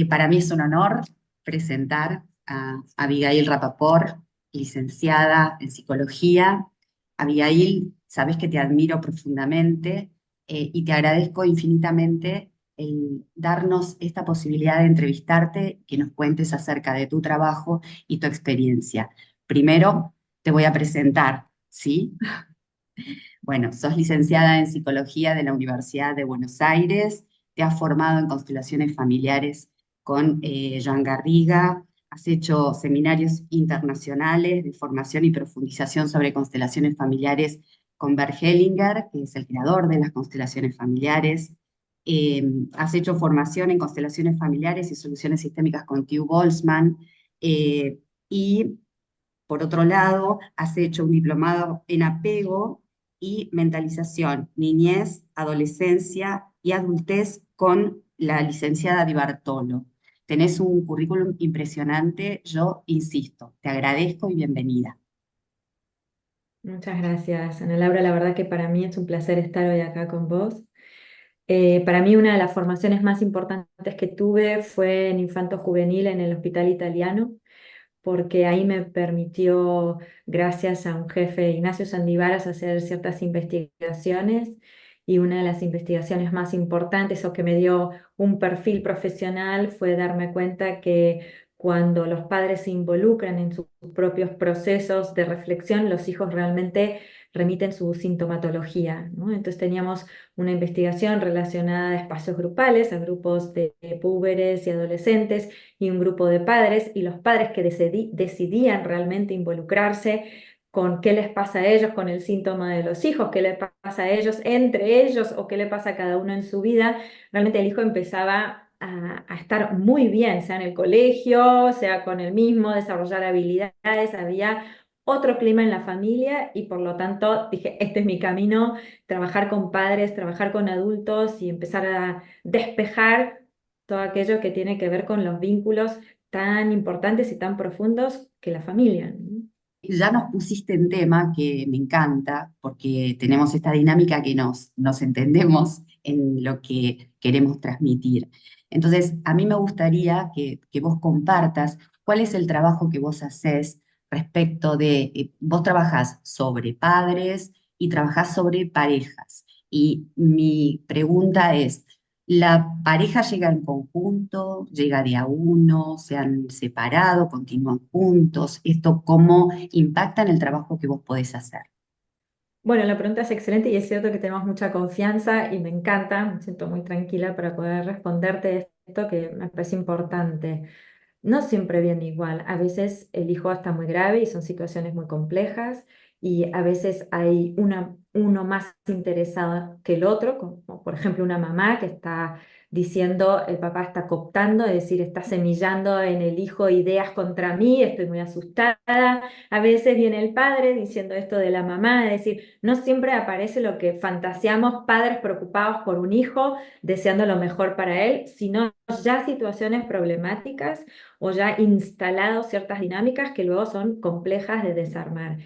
Para mí es un honor presentar a Abigail Rapaport, licenciada en psicología. Abigail, sabes que te admiro profundamente y te agradezco infinitamente el darnos esta posibilidad de entrevistarte, que nos cuentes acerca de tu trabajo y tu experiencia. Primero, te voy a presentar, ¿sí? Bueno, sos licenciada en psicología de la Universidad de Buenos Aires, te has formado en constelaciones familiares con Joan Garriga, has hecho seminarios internacionales de formación y profundización sobre constelaciones familiares con Bert Hellinger, que es el creador de las constelaciones familiares. Has hecho formación en constelaciones familiares y soluciones sistémicas con Tew Boltzmann, y por otro lado, has hecho un diplomado en apego y mentalización, niñez, adolescencia y adultez con la licenciada Di Bartolo. Tenés un currículum impresionante, yo insisto, te agradezco y bienvenida. Muchas gracias, Ana Laura. La verdad que para mí es un placer estar hoy acá con vos. Para mí una de las formaciones más importantes que tuve fue en infanto juvenil en el Hospital Italiano, porque ahí me permitió, gracias a un jefe, Ignacio Sandivaras, hacer ciertas investigaciones. Y una de las investigaciones más importantes o que me dio un perfil profesional fue darme cuenta que cuando los padres se involucran en sus propios procesos de reflexión, los hijos realmente remiten su sintomatología, ¿no? Entonces teníamos una investigación relacionada a espacios grupales, a grupos de púberes y adolescentes y un grupo de padres, y los padres que decidían realmente involucrarse con qué les pasa a ellos con el síntoma de los hijos, qué les pasa a ellos entre ellos o qué le pasa a cada uno en su vida, realmente el hijo empezaba a estar muy bien, sea en el colegio, sea con el mismo, desarrollar habilidades, había otro clima en la familia y por lo tanto dije, este es mi camino, trabajar con padres, trabajar con adultos y empezar a despejar todo aquello que tiene que ver con los vínculos tan importantes y tan profundos que la familia, ¿no? Ya nos pusiste en tema que me encanta, porque tenemos esta dinámica que nos entendemos en lo que queremos transmitir. Entonces, a mí me gustaría que vos compartas cuál es el trabajo que vos haces respecto de, vos trabajás sobre padres y trabajás sobre parejas. Y mi pregunta es, ¿la pareja llega en conjunto, llega de a uno, se han separado, continúan juntos? ¿Esto cómo impacta en el trabajo que vos podés hacer? Bueno, la pregunta es excelente y es cierto que tenemos mucha confianza y me encanta, me siento muy tranquila para poder responderte esto que me parece importante. No siempre viene igual, a veces el hijo está muy grave y son situaciones muy complejas y a veces hay uno más interesado que el otro, como por ejemplo una mamá que está diciendo, el papá está cooptando, es decir, está semillando en el hijo ideas contra mí, estoy muy asustada. A veces viene el padre diciendo esto de la mamá, es decir, no siempre aparece lo que fantaseamos padres preocupados por un hijo, deseando lo mejor para él, sino ya situaciones problemáticas o ya instalado ciertas dinámicas que luego son complejas de desarmar.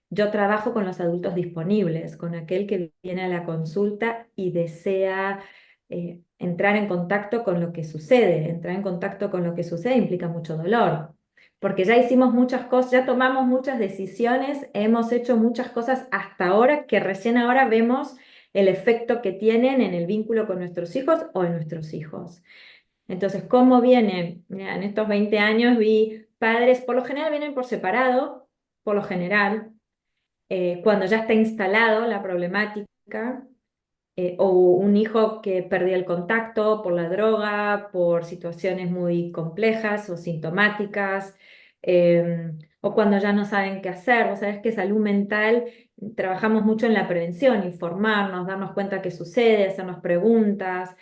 Yo trabajo con los adultos disponibles, con aquel que viene a la consulta y desea entrar en contacto con lo que sucede. Entrar en contacto con lo que sucede implica mucho dolor, porque ya hicimos muchas cosas, ya tomamos muchas decisiones, hemos hecho muchas cosas hasta ahora que recién ahora vemos el efecto que tienen en el vínculo con nuestros hijos o en nuestros hijos. Entonces, ¿cómo vienen? Mira, en estos 20 años vi padres, por lo general vienen por separado, por lo general, cuando ya está instalado la problemática, o un hijo que perdió el contacto por la droga, por situaciones muy complejas o sintomáticas, o cuando ya no saben qué hacer. Vos sabés que salud mental, trabajamos mucho en la prevención, informarnos, darnos cuenta qué sucede, hacernos preguntas.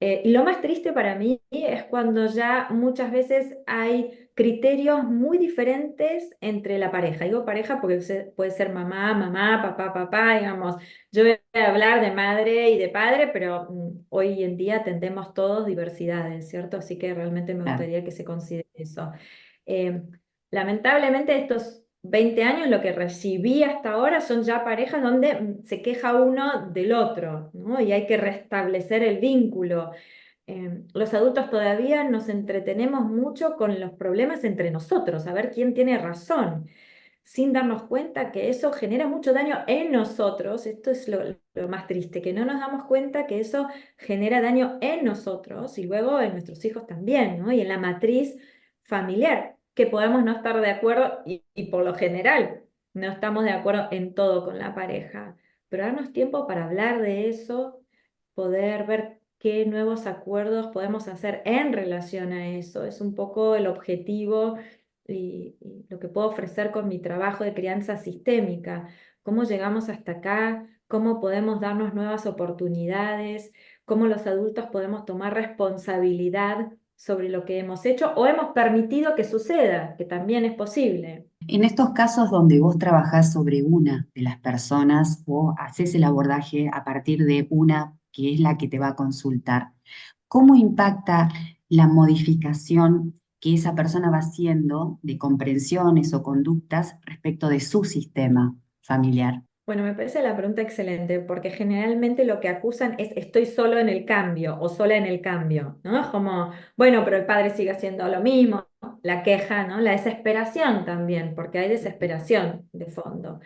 Y lo más triste para mí es cuando ya muchas veces hay criterios muy diferentes entre la pareja. Digo pareja porque puede ser mamá, mamá, papá, papá, digamos. Yo voy a hablar de madre y de padre, pero hoy en día tendemos todos diversidades, ¿cierto? Así que realmente me Claro. gustaría que se considere eso. Eh, Lamentablemente estos 20 años lo que recibí hasta ahora son ya parejas donde se queja uno del otro, ¿no? Y hay que restablecer el vínculo. los adultos todavía nos entretenemos mucho con los problemas entre nosotros, a ver quién tiene razón, sin darnos cuenta que eso genera mucho daño en nosotros. Esto es lo más triste, que no nos damos cuenta que eso genera daño en nosotros y luego en nuestros hijos también, ¿no? Y en la matriz familiar, que podemos no estar de acuerdo y por lo general no estamos de acuerdo en todo con la pareja, pero darnos tiempo para hablar de eso, poder ver qué nuevos acuerdos podemos hacer en relación a eso. Es un poco el objetivo y lo que puedo ofrecer con mi trabajo de crianza sistémica. ¿Cómo llegamos hasta acá? ¿Cómo podemos darnos nuevas oportunidades? ¿Cómo los adultos podemos tomar responsabilidad sobre lo que hemos hecho o hemos permitido que suceda, que también es posible? En estos casos donde vos trabajás sobre una de las personas o haces el abordaje a partir de una que es la que te va a consultar, ¿cómo impacta la modificación que esa persona va haciendo de comprensiones o conductas respecto de su sistema familiar? Bueno, me parece la pregunta excelente, porque generalmente lo que acusan es estoy solo en el cambio o sola en el cambio, ¿no? Es como, bueno, pero el padre sigue haciendo lo mismo, la queja, ¿no? La desesperación también, porque hay desesperación de fondo.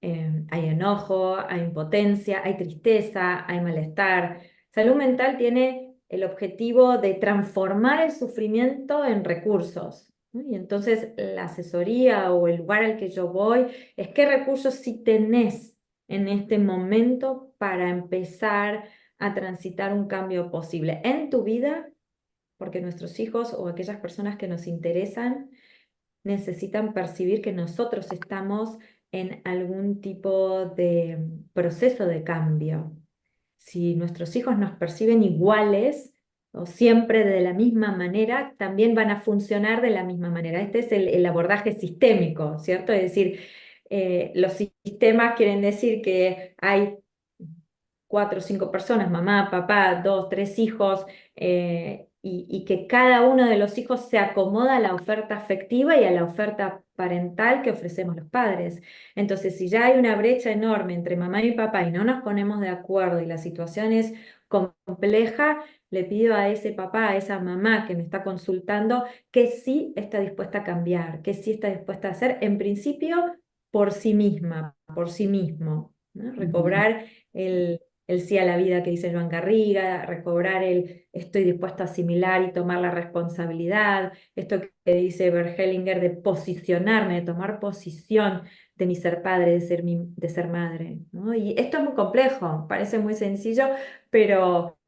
Hay enojo, hay impotencia, hay tristeza, hay malestar. Salud mental tiene el objetivo de transformar el sufrimiento en recursos, ¿no? Y entonces la asesoría o el lugar al que yo voy es qué recursos sí tenés en este momento para empezar a transitar un cambio posible en tu vida, porque nuestros hijos o aquellas personas que nos interesan necesitan percibir que nosotros estamos en algún tipo de proceso de cambio. Si nuestros hijos nos perciben iguales o siempre de la misma manera, también van a funcionar de la misma manera. Este es el abordaje sistémico, ¿cierto? Es decir, los sistemas quieren decir que hay cuatro o cinco personas, mamá, papá, dos, tres hijos, y que cada uno de los hijos se acomoda a la oferta afectiva y a la oferta parental que ofrecemos los padres. Entonces, si ya hay una brecha enorme entre mamá y papá y no nos ponemos de acuerdo y la situación es compleja, le pido a ese papá, a esa mamá que me está consultando, que sí está dispuesta a cambiar, que sí está dispuesta a hacer, en principio, por sí misma, por sí mismo, ¿no? Ujú. Recobrar el sí a la vida que dice Joan Garriga, recobrar el estoy dispuesto a asimilar y tomar la responsabilidad, esto que dice Bert Hellinger de posicionarme, de tomar posición de mi ser padre, de ser madre, ¿no? Y esto es muy complejo, parece muy sencillo, pero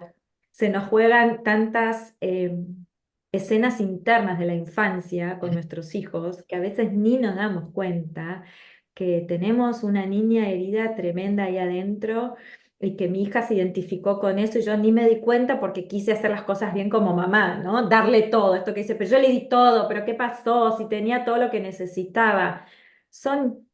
se nos juegan tantas escenas internas de la infancia con nuestros hijos que a veces ni nos damos cuenta que tenemos una niña herida tremenda ahí adentro y que mi hija se identificó con eso y yo ni me di cuenta porque quise hacer las cosas bien como mamá, ¿no? Darle todo, esto que dice, pero yo le di todo, pero ¿qué pasó? Si tenía todo lo que necesitaba. Son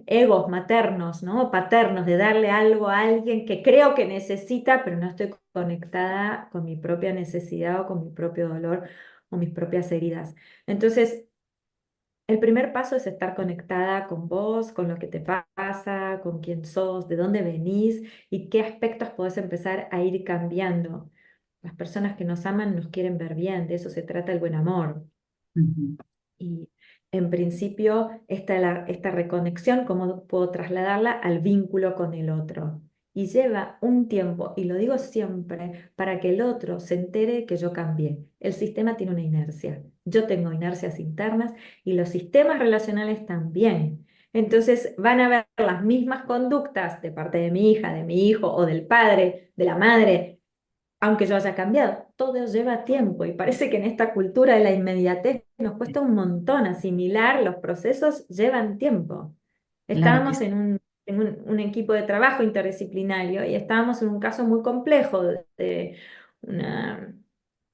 egos maternos, ¿no? Paternos, de darle algo a alguien que creo que necesita, pero no estoy conectada con mi propia necesidad o con mi propio dolor o mis propias heridas. Entonces, el primer paso es estar conectada con vos, con lo que te pasa, con quién sos, de dónde venís y qué aspectos podés empezar a ir cambiando. Las personas que nos aman nos quieren ver bien, de eso se trata el buen amor. Ujú. Y en principio, esta reconexión, ¿cómo puedo trasladarla al vínculo con el otro? Y lleva un tiempo, y lo digo siempre, para que el otro se entere que yo cambié. El sistema tiene una inercia. Yo tengo inercias internas y los sistemas relacionales también. Entonces van a ver las mismas conductas de parte de mi hija, de mi hijo o del padre, de la madre, aunque yo haya cambiado, todo lleva tiempo y parece que en esta cultura de la inmediatez nos cuesta un montón asimilar, los procesos llevan tiempo. Claro que Estábamos en un equipo de trabajo interdisciplinario y estábamos en un caso muy complejo de una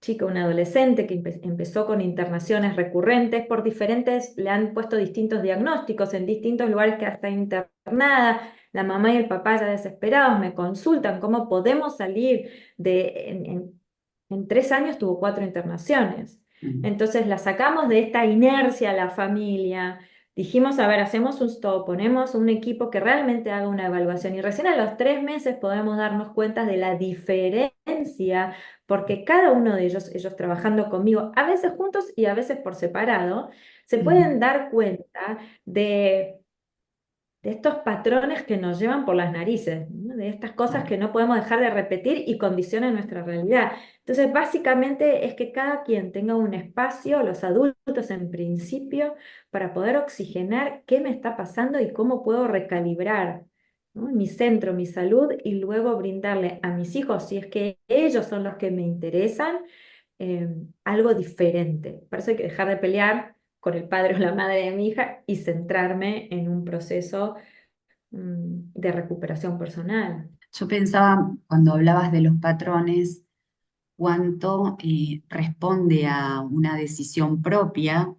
chica, una adolescente que empezó con internaciones recurrentes por diferentes, le han puesto distintos diagnósticos en distintos lugares que está internada. La mamá y el papá ya desesperados me consultan cómo podemos salir en 3 años tuvo 4 internaciones. sí. Entonces la sacamos de esta inercia a la familia, Dijimos, a ver, hacemos un stop, ponemos un equipo que realmente haga una evaluación y recién a los 3 meses podemos darnos cuenta de la diferencia, porque cada uno de ellos trabajando conmigo, a veces juntos y a veces por separado, se Ujú. pueden dar cuenta de estos patrones que nos llevan por las narices, ¿no? De estas cosas Claro. que no podemos dejar de repetir y condicionan nuestra realidad. Entonces, básicamente es que cada quien tenga un espacio, los adultos en principio, para poder oxigenar qué me está pasando y cómo puedo recalibrar, ¿no? Mi centro, mi salud, y luego brindarle a mis hijos, si es que ellos son los que me interesan, eh, algo diferente. Por eso hay que dejar de pelear con el padre o la madre de mi hija y centrarme en un proceso de recuperación personal. Yo pensaba, cuando hablabas de los patrones, cuánto responde a una decisión propia,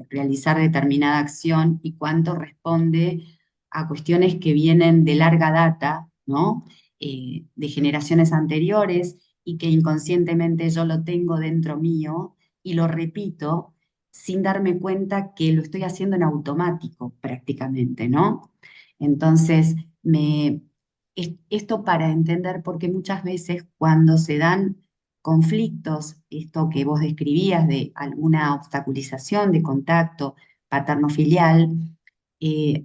realizar determinada acción, y cuánto responde a cuestiones que vienen de larga data, ¿no? De generaciones anteriores, y que inconscientemente yo lo tengo dentro mío y lo repito sin darme cuenta que lo estoy haciendo en automático prácticamente, ¿no? Entonces, esto para entender, porque muchas veces cuando se dan conflictos, esto que vos describías de alguna obstaculización de contacto paterno-filial,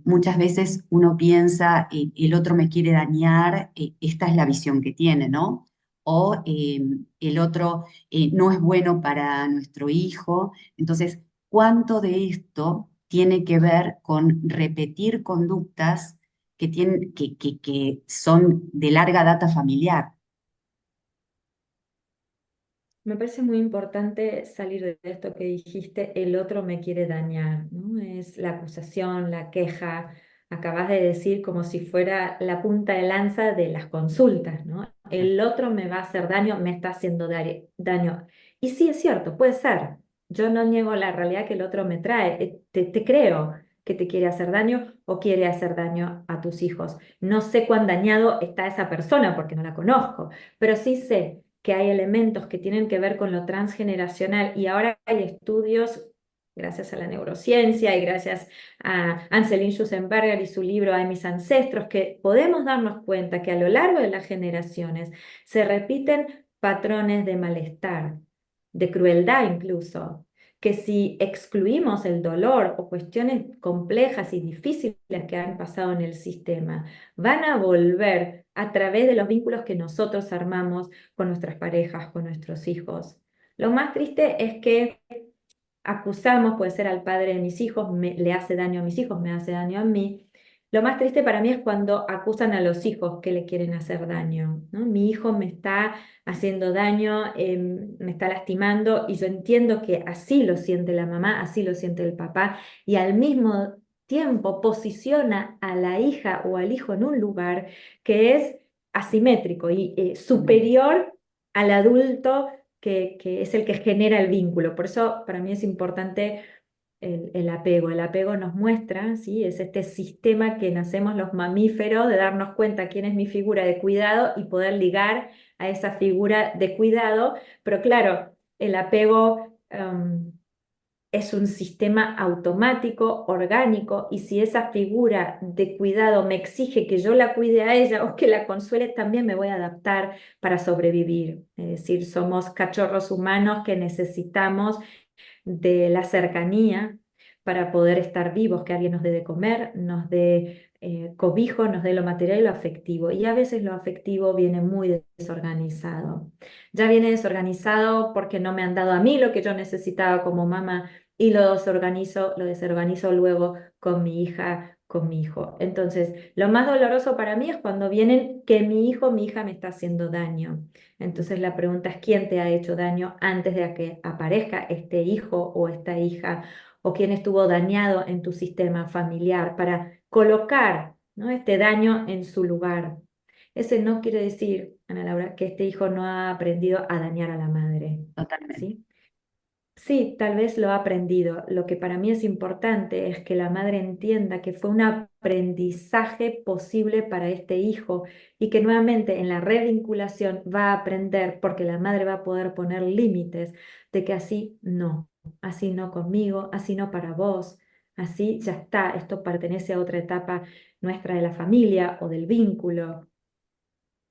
muchas veces uno piensa, el otro me quiere dañar, esta es la visión que tiene, ¿no? O el otro no es bueno para nuestro hijo. Entonces, ¿cuánto de esto tiene que ver con repetir conductas que son de larga data familiar? Me parece muy importante salir de esto que dijiste, el otro me quiere dañar, ¿no? Es la acusación, la queja, acabas de decir como si fuera la punta de lanza de las consultas, ¿no? El otro me va a hacer daño, me está haciendo daño. Y sí, es cierto, puede ser. Yo no niego la realidad que el otro me trae. Te creo que te quiere hacer daño o quiere hacer daño a tus hijos. No sé cuán dañado está esa persona porque no la conozco, pero sí sé que hay elementos que tienen que ver con lo transgeneracional y ahora hay estudios, gracias a la neurociencia y gracias a Anselin Schussenberger y su libro Ay, mis ancestros, que podemos darnos cuenta que a lo largo de las generaciones se repiten patrones de malestar, de crueldad incluso, que si excluimos el dolor o cuestiones complejas y difíciles que han pasado en el sistema, van a volver a través de los vínculos que nosotros armamos con nuestras parejas, con nuestros hijos. Lo más triste es que acusamos, puede ser al padre de mis hijos, le hace daño a mis hijos, me hace daño a mí. Lo más triste para mí es cuando acusan a los hijos que le quieren hacer daño, ¿no? Mi hijo me está haciendo daño, me está lastimando y yo entiendo que así lo siente la mamá, así lo siente el papá y al mismo tiempo posiciona a la hija o al hijo en un lugar que es asimétrico y superior al adulto que es el que genera el vínculo. Por eso para mí es importante el apego. El apego nos muestra, ¿sí? Es este sistema que nacemos los mamíferos de darnos cuenta quién es mi figura de cuidado y poder ligar a esa figura de cuidado. Pero claro, el apego es un sistema automático, orgánico, y si esa figura de cuidado me exige que yo la cuide a ella o que la consuele, también me voy a adaptar para sobrevivir. Es decir, somos cachorros humanos que necesitamos de la cercanía para poder estar vivos, que alguien nos dé de comer, nos dé cobijo, nos dé lo material y lo afectivo. Y a veces lo afectivo viene muy desorganizado. Ya viene desorganizado porque no me han dado a mí lo que yo necesitaba como mamá y lo desorganizo luego con mi hija, con mi hijo. Entonces, lo más doloroso para mí es cuando vienen que mi hijo, mi hija me está haciendo daño. Entonces la pregunta es, ¿quién te ha hecho daño antes de que aparezca este hijo o esta hija? ¿O quién estuvo dañado en tu sistema familiar para colocar, ¿no?, este daño en su lugar? Ese no quiere decir, Ana Laura, que este hijo no ha aprendido a dañar a la madre, Totalmente. ¿sí? Sí, tal vez lo ha aprendido. Lo que para mí es importante es que la madre entienda que fue un aprendizaje posible para este hijo y que nuevamente en la revinculación va a aprender porque la madre va a poder poner límites de que así no conmigo, así no para vos, así ya está, esto pertenece a otra etapa nuestra de la familia o del vínculo.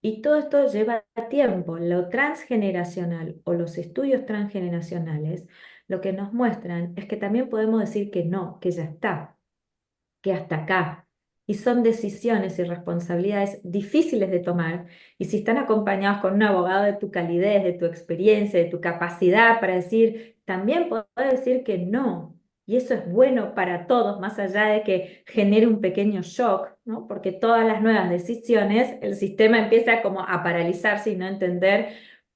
Y todo esto lleva tiempo. Lo transgeneracional o los estudios transgeneracionales lo que nos muestran es que también podemos decir que no, que ya está, que hasta acá. Y son decisiones y responsabilidades difíciles de tomar. Y si están acompañados con un abogado de tu calidez, de tu experiencia, de tu capacidad para decir, también puedo decir que no. Y eso es bueno para todos, más allá de que genere un pequeño shock, ¿no? Porque todas las nuevas decisiones, el sistema empieza como a paralizarse y no entender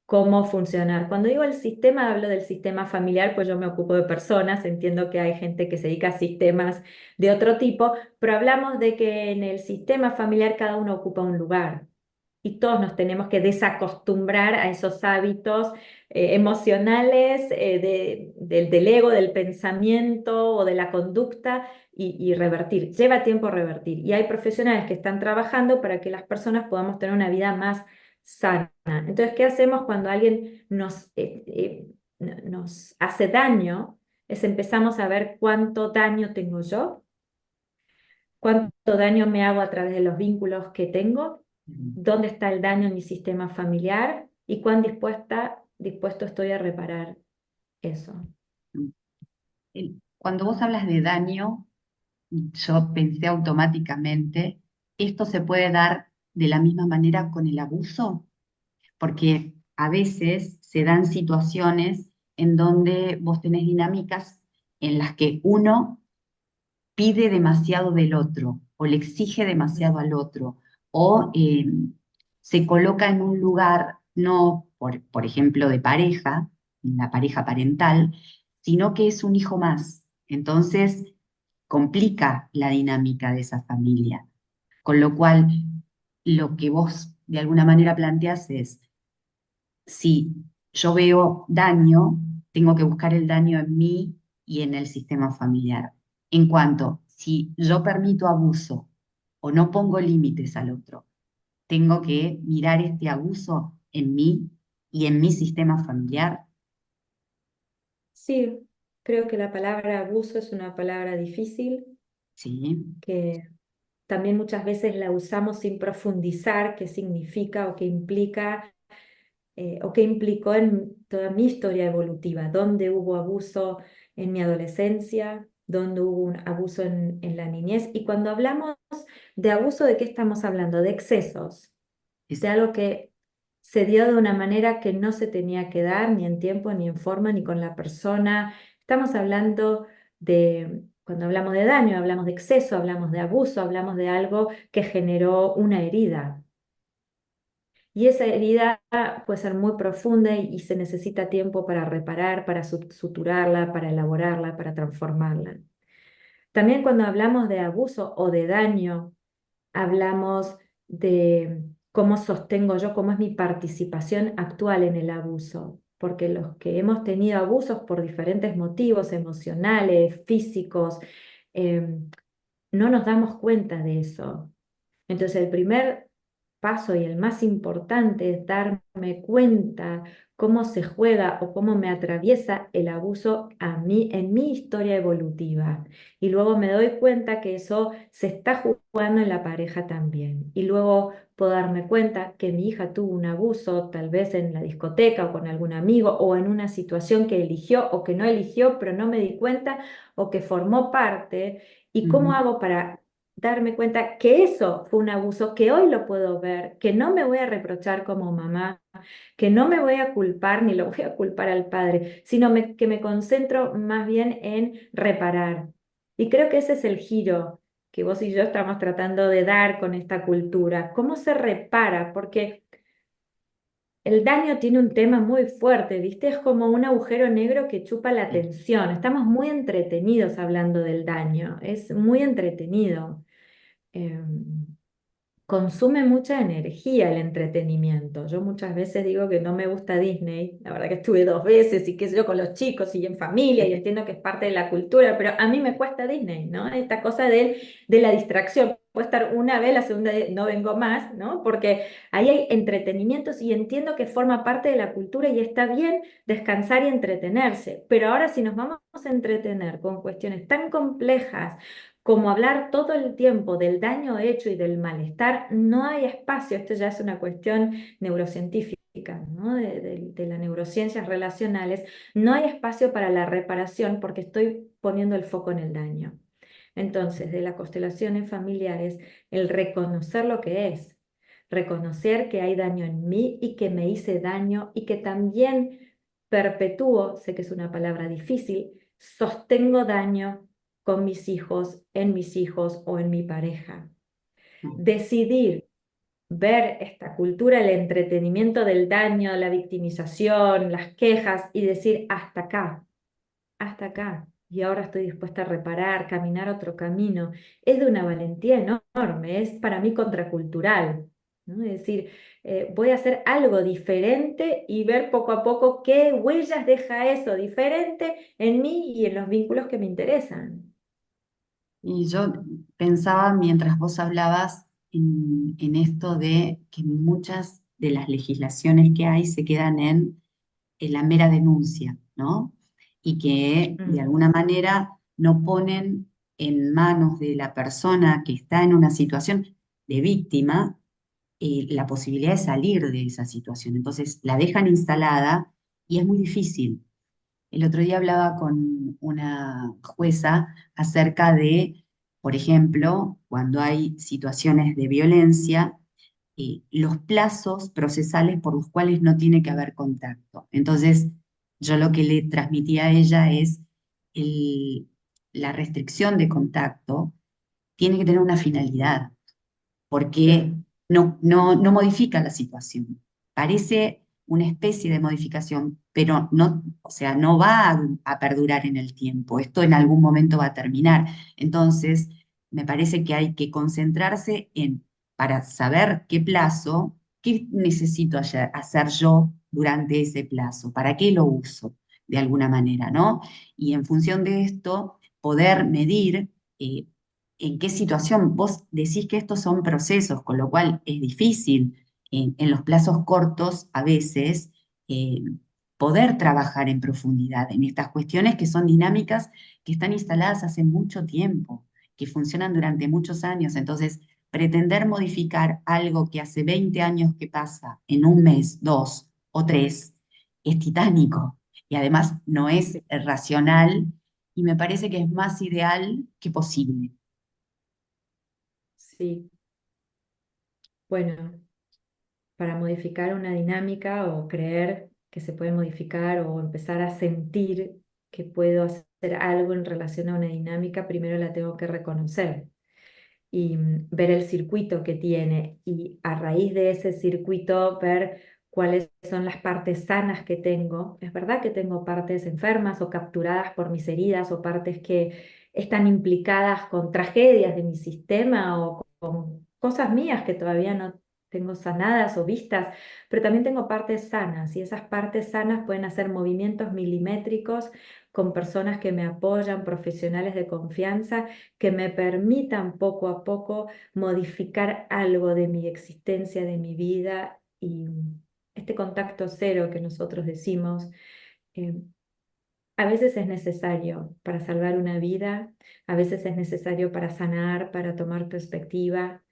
cómo funcionar. Cuando digo el sistema, hablo del sistema familiar, pues yo me ocupo de personas, entiendo que hay gente que se dedica a sistemas de otro tipo, pero hablamos de que en el sistema familiar cada uno ocupa un lugar y todos nos tenemos que desacostumbrar a esos hábitos emocionales del ego, del pensamiento o de la conducta y revertir. Lleva tiempo revertir y hay profesionales que están trabajando para que las personas podamos tener una vida más sana. Entonces, ¿qué hacemos cuando alguien nos hace daño? Es empezamos a ver cuánto daño tengo yo, cuánto daño me hago a través de los vínculos que tengo, dónde está el daño en mi sistema familiar y cuán dispuesto estoy a reparar eso. Cuando vos hablas de daño, yo pensé automáticamente, ¿esto se puede dar de la misma manera con el abuso? Porque a veces se dan situaciones en donde vos tenés dinámicas en las que uno pide demasiado del otro o le exige demasiado al otro o se coloca en un lugar no, por ejemplo, de pareja, la pareja parental, sino que es un hijo más. Entonces complica la dinámica de esa familia. Con lo cual, lo que vos de alguna manera planteas es, si yo veo daño, tengo que buscar el daño en mí y en el sistema familiar. En cuanto, si yo permito abuso o no pongo límites al otro, tengo que mirar este abuso en mí y en mi sistema familiar. Sí, creo que la palabra abuso es una palabra difícil, Sí, que también muchas veces la usamos sin profundizar qué significa o qué implica o qué implicó en toda mi historia evolutiva, dónde hubo abuso en mi adolescencia, dónde hubo un abuso en la niñez. Y cuando hablamos de abuso, ¿de qué estamos hablando? De excesos, es, de algo que se dio de una manera que no se tenía que dar, ni en tiempo, ni en forma, ni con la persona. Estamos hablando cuando hablamos de daño, hablamos de exceso, hablamos de abuso, hablamos de algo que generó una herida. Y esa herida puede ser muy profunda y se necesita tiempo para reparar, para suturarla, para elaborarla, para transformarla. También cuando hablamos de abuso o de daño, hablamos de cómo sostengo yo, cómo es mi participación actual en el abuso. Porque los que hemos tenido abusos por diferentes motivos emocionales, físicos, no nos damos cuenta de eso. Entonces, el primer paso y el más importante es darme cuenta cómo se juega o cómo me atraviesa el abuso a mí en mi historia evolutiva. Y luego me doy cuenta que eso se está jugando en la pareja también. Y luego puedo darme cuenta que mi hija tuvo un abuso, tal vez en la discoteca o con algún amigo o en una situación que eligió o que no eligió, pero no me di cuenta o que formó parte. ¿Y cómo ujú, hago para darme cuenta que eso fue un abuso, que hoy lo puedo ver, que no me voy a reprochar como mamá, que no me voy a culpar ni lo voy a culpar al padre, sino que me concentro más bien en reparar? Y creo que ese es el giro que vos y yo estamos tratando de dar con esta cultura. ¿Cómo se repara? Porque el daño tiene un tema muy fuerte, ¿viste? Es como un agujero negro que chupa la sí. atención. Estamos muy entretenidos hablando del daño, es muy entretenido. Consume mucha energía el entretenimiento. Yo muchas veces digo que no me gusta Disney, la verdad que estuve 2 veces y qué sé yo con los chicos y en familia y entiendo que es parte de la cultura, pero a mí me cuesta Disney, ¿no? Esta cosa de la distracción. puede estar una vez, la segunda vez no vengo más, ¿no? Porque ahí hay entretenimientos y entiendo que forma parte de la cultura y está bien descansar y entretenerse. Pero ahora si nos vamos a entretener con cuestiones tan complejas como hablar todo el tiempo del daño hecho y del malestar, no hay espacio. Esto ya es una cuestión neurocientífica, ¿no? De las neurociencias relacionales. No hay espacio para la reparación porque estoy poniendo el foco en el daño. Entonces, de las constelaciones familiares, el reconocer lo que es, reconocer que hay daño en mí y que me hice daño y que también perpetúo, sé que es una palabra difícil, sostengo daño con mis hijos o en mi pareja. Decidir ver esta cultura, el entretenimiento del daño, la victimización, las quejas y decir hasta acá. Y ahora estoy dispuesta a reparar, caminar otro camino. Es de una valentía enorme, es para mí contracultural, ¿no? Es decir, voy a hacer algo diferente y ver poco a poco qué huellas deja eso diferente en mí y en los vínculos que me interesan. Y yo pensaba mientras vos hablabas en esto de que muchas de las legislaciones que hay se quedan en la mera denuncia, ¿no? Y que de Mm, alguna manera no ponen en manos de la persona que está en una situación de víctima la posibilidad de salir de esa situación. Entonces la dejan instalada y es muy difícil. El otro día hablaba con una jueza acerca de, por ejemplo, cuando hay situaciones de violencia, los plazos procesales por los cuales no tiene que haber contacto. Entonces, yo lo que le transmití a ella es el- la restricción de contacto tiene que tener una finalidad porque claro, no modifica la situación. Parece una especie de modificación, pero no, o sea, no va a perdurar en el tiempo. Esto en algún momento va a terminar. Entonces, me parece que hay que concentrarse para saber qué plazo, qué necesito hacer yo durante ese plazo, para qué lo uso de alguna manera, ¿no? Y en función de esto, poder medir en qué situación. Vos decís que estos son procesos, con lo cual es difícil en los plazos cortos a veces eh, poder trabajar en profundidad en estas cuestiones que son dinámicas que están instaladas hace mucho tiempo, que funcionan durante muchos años. Entonces, pretender modificar algo que hace 20 años que pasa en un mes, dos o tres, es titánico y además no es sí, racional y me parece que es más ideal que posible. sí. Bueno, para modificar una dinámica o creer que se puede modificar o empezar a sentir que puedo hacer algo en relación a una dinámica, primero la tengo que reconocer y ver el circuito que tiene y a raíz de ese circuito ver cuáles son las partes sanas que tengo. Es verdad que tengo partes enfermas o capturadas por mis heridas o partes que están implicadas con tragedias de mi sistema o con cosas mías que todavía no tengo sanadas o vistas, pero también tengo partes sanas y esas partes sanas pueden hacer movimientos milimétricos con personas que me apoyan, profesionales de confianza que me permitan poco a poco modificar algo de mi existencia, de mi vida y este contacto cero que nosotros decimos, eh, a veces es necesario para salvar una vida, a veces es necesario para sanar, para tomar perspectiva,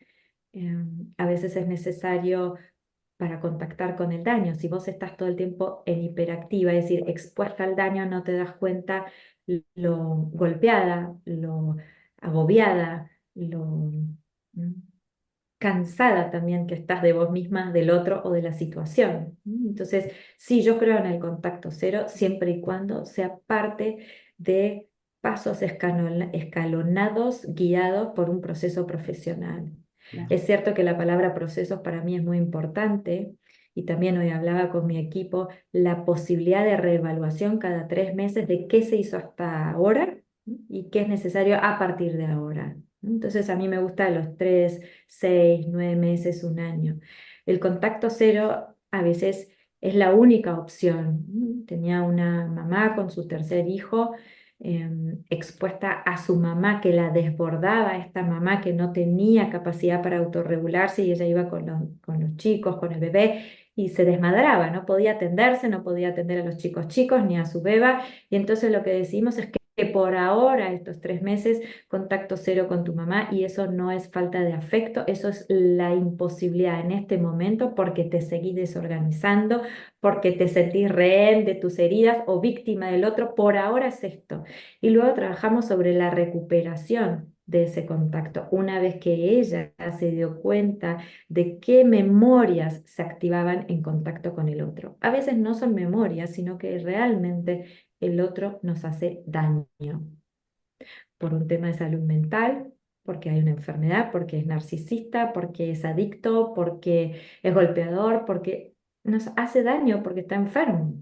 eh, a veces es necesario para contactar con el daño. Si vos estás todo el tiempo en hiperactiva, es decir, expuesta al daño, no te das cuenta lo golpeada, lo agobiada, lo cansada también que estás de vos misma, del otro o de la situación. Entonces, sí, yo creo en el contacto cero siempre y cuando sea parte de pasos escalonados, guiados por un proceso profesional. Claro. Es cierto que la palabra procesos para mí es muy importante y también hoy hablaba con mi equipo la posibilidad de reevaluación cada 3 meses de qué se hizo hasta ahora y qué es necesario a partir de ahora. Entonces a mí me gusta los 3, 6, 9 meses, un año. El contacto cero a veces es la única opción. Tenía una mamá con su tercer hijo expuesta a su mamá que la desbordaba, esta mamá que no tenía capacidad para autorregularse y ella iba con los chicos, con el bebé y se desmadraba, no podía atenderse, no podía atender a los chicos chicos ni a su beba. Y entonces lo que decimos es que por ahora, estos 3 meses, contacto cero con tu mamá, y eso no es falta de afecto, eso es la imposibilidad en este momento porque te seguís desorganizando, porque te sentís rehén de tus heridas o víctima del otro. Por ahora es esto. Y luego trabajamos sobre la recuperación de ese contacto. Una vez que ella se dio cuenta de qué memorias se activaban en contacto con el otro. A veces no son memorias, sino que realmente el otro nos hace daño por un tema de salud mental, porque hay una enfermedad, porque es narcisista, porque es adicto, porque es golpeador, porque nos hace daño, porque está enfermo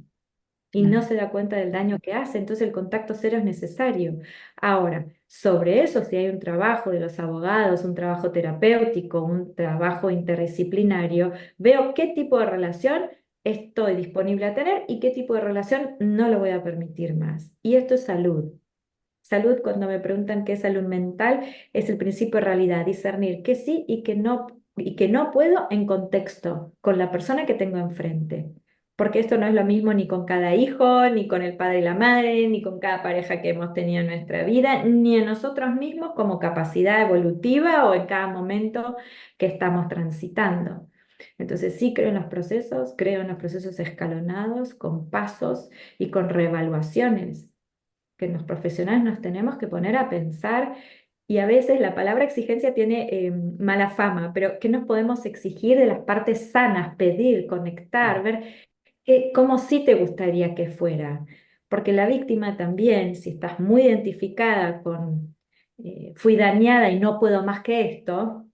y no Claro. se da cuenta del daño que hace, entonces el contacto cero es necesario. Ahora, sobre eso, si hay un trabajo de los abogados, un trabajo terapéutico, un trabajo interdisciplinario, veo qué tipo de relación estoy disponible a tener y qué tipo de relación no lo voy a permitir más. Y esto es salud. Salud, cuando me preguntan qué es salud mental, es el principio de realidad, discernir qué sí y que no puedo en contexto con la persona que tengo enfrente. Porque esto no es lo mismo ni con cada hijo, ni con el padre y la madre, ni con cada pareja que hemos tenido en nuestra vida, ni en nosotros mismos como capacidad evolutiva o en cada momento que estamos transitando. Entonces sí creo en los procesos escalonados, con pasos y con reevaluaciones que los profesionales nos tenemos que poner a pensar. Y a veces la palabra exigencia tiene mala fama, pero ¿qué nos podemos exigir de las partes sanas? Pedir, conectar, ver cómo sí te gustaría que fuera. Porque la víctima también, si estás muy identificada con fui dañada y no puedo más que esto,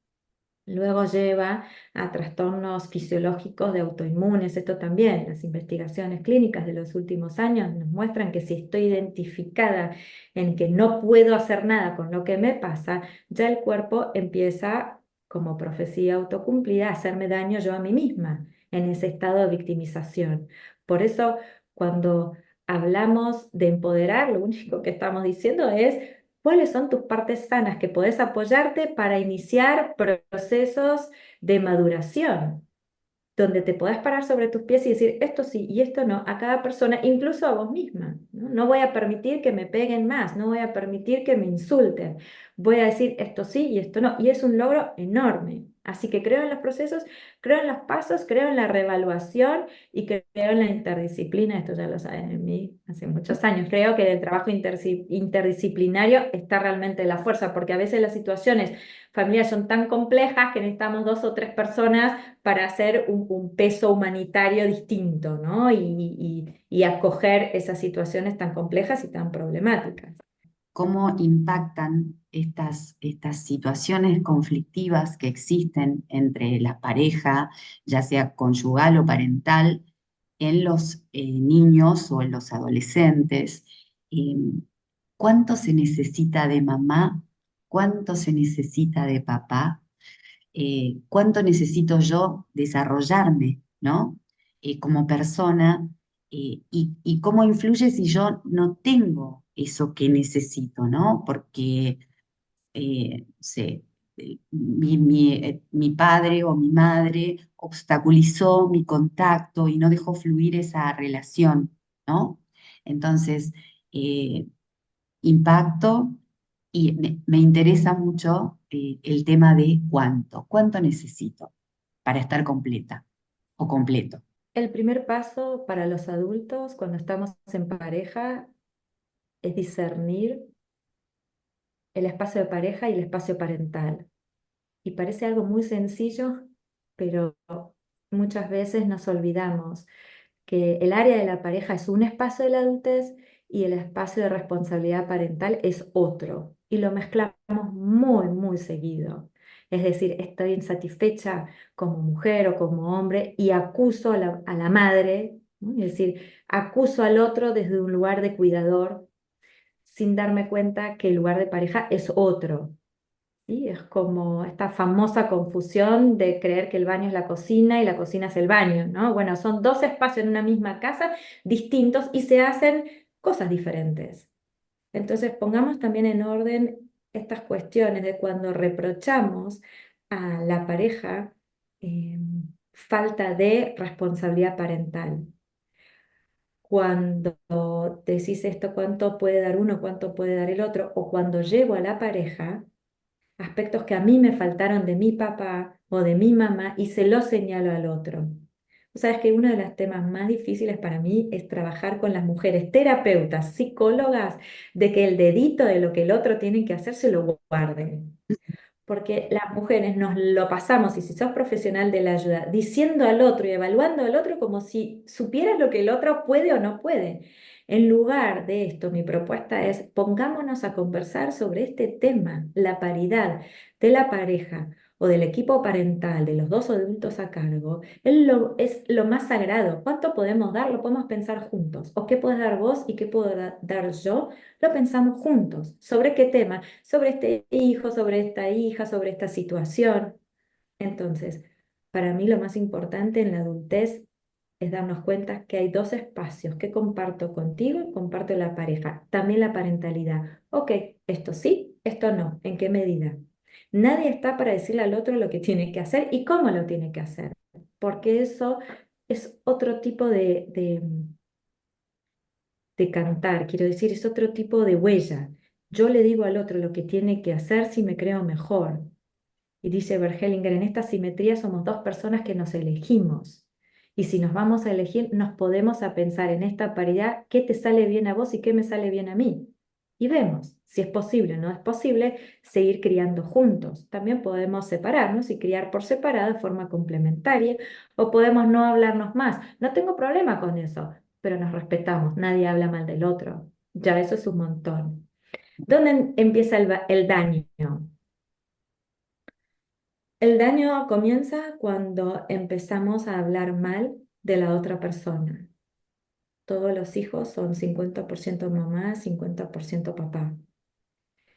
luego lleva a trastornos fisiológicos de autoinmunes. Esto también, las investigaciones clínicas de los últimos años nos muestran que si estoy identificada en que no puedo hacer nada con lo que me pasa, ya el cuerpo empieza, como profecía autocumplida, a hacerme daño yo a mí misma en ese estado de victimización. Por eso, cuando hablamos de empoderar, lo único que estamos diciendo es cuáles son tus partes sanas que podés apoyarte para iniciar procesos de maduración, donde te podés parar sobre tus pies y decir esto sí y esto no a cada persona, incluso a vos misma. ¿No? No voy a permitir que me peguen más, no voy a permitir que me insulten. Voy a decir esto sí y esto no. Y es un logro enorme. Así que creo en los procesos, creo en los pasos, creo en la reevaluación y creo en la interdisciplina. Esto ya lo saben en mí hace muchos años. Creo que el trabajo interdisciplinario está realmente la fuerza, porque a veces las situaciones familiares son tan complejas que necesitamos 2 o 3 personas para hacer un peso humanitario distinto, ¿no? Y acoger esas situaciones tan complejas y tan problemáticas. ¿Cómo impactan estas situaciones conflictivas que existen entre la pareja, ya sea conyugal o parental, en los niños o en los adolescentes? Eh, ¿Cuánto se necesita de mamá? ¿Cuánto se necesita de papá? ¿Cuánto necesito yo desarrollarme, ¿no? Como persona, y cómo influye si yo no tengo eso que necesito, ¿no? Porque, no sé, mi padre o mi madre obstaculizó mi contacto y no dejó fluir esa relación, ¿no? Entonces, eh, impacto, y me interesa mucho el tema de cuánto necesito para estar completa o completo. El primer paso para los adultos cuando estamos en pareja es discernir el espacio de pareja y el espacio parental. Y parece algo muy sencillo, pero muchas veces nos olvidamos que el área de la pareja es un espacio de la adultez y el espacio de responsabilidad parental es otro. Y lo mezclamos muy, muy seguido. Es decir, estoy insatisfecha como mujer o como hombre y acuso a la madre, ¿no? Es decir, acuso al otro desde un lugar de cuidador sin darme cuenta que el lugar de pareja es otro. ¿Sí? Es como esta famosa confusión de creer que el baño es la cocina y la cocina es el baño, ¿no? Bueno, son 2 espacios en una misma casa distintos y se hacen cosas diferentes. Entonces pongamos también en orden estas cuestiones de cuando reprochamos a la pareja eh, falta de responsabilidad parental. Cuando decís esto, cuánto puede dar uno, cuánto puede dar el otro, o cuando llevo a la pareja aspectos que a mí me faltaron de mi papá o de mi mamá y se lo señalo al otro. Tú sabes que uno de los temas más difíciles para mí es trabajar con las mujeres terapeutas, psicólogas, de que el dedito de lo que el otro tiene que hacer se lo guarden. Porque las mujeres nos lo pasamos, y si sos profesional de la ayuda, diciendo al otro y evaluando al otro como si supieras lo que el otro puede o no puede. En lugar de esto, mi propuesta es pongámonos a conversar sobre este tema, la paridad de la pareja o del equipo parental, de los dos adultos a cargo, es lo más sagrado. ¿Cuánto podemos dar? Lo podemos pensar juntos. ¿O qué puedes dar vos y qué puedo dar yo? Lo pensamos juntos. ¿Sobre qué tema? Sobre este hijo, sobre esta hija, sobre esta situación. Entonces, para mí lo más importante en la adultez es darnos cuenta que hay dos espacios que comparto contigo y comparto la pareja. También la parentalidad. Ok, esto sí, esto no. ¿En qué medida? Nadie está para decirle al otro lo que tiene que hacer y cómo lo tiene que hacer, porque eso es otro tipo de cantar, quiero decir, es otro tipo de huella. Yo le digo al otro lo que tiene que hacer si me creo mejor. Y dice Bergelinger, en esta simetría somos dos personas que nos elegimos. Y si nos vamos a elegir, nos podemos a pensar en esta paridad, qué te sale bien a vos y qué me sale bien a mí. Y vemos si es posible o no es posible seguir criando juntos. También podemos separarnos y criar por separado de forma complementaria, o podemos no hablarnos más. No tengo problema con eso, pero nos respetamos. Nadie habla mal del otro. Ya eso es un montón. ¿Dónde empieza el daño? El daño comienza cuando empezamos a hablar mal de la otra persona. Todos los hijos son 50% mamá, 50% papá.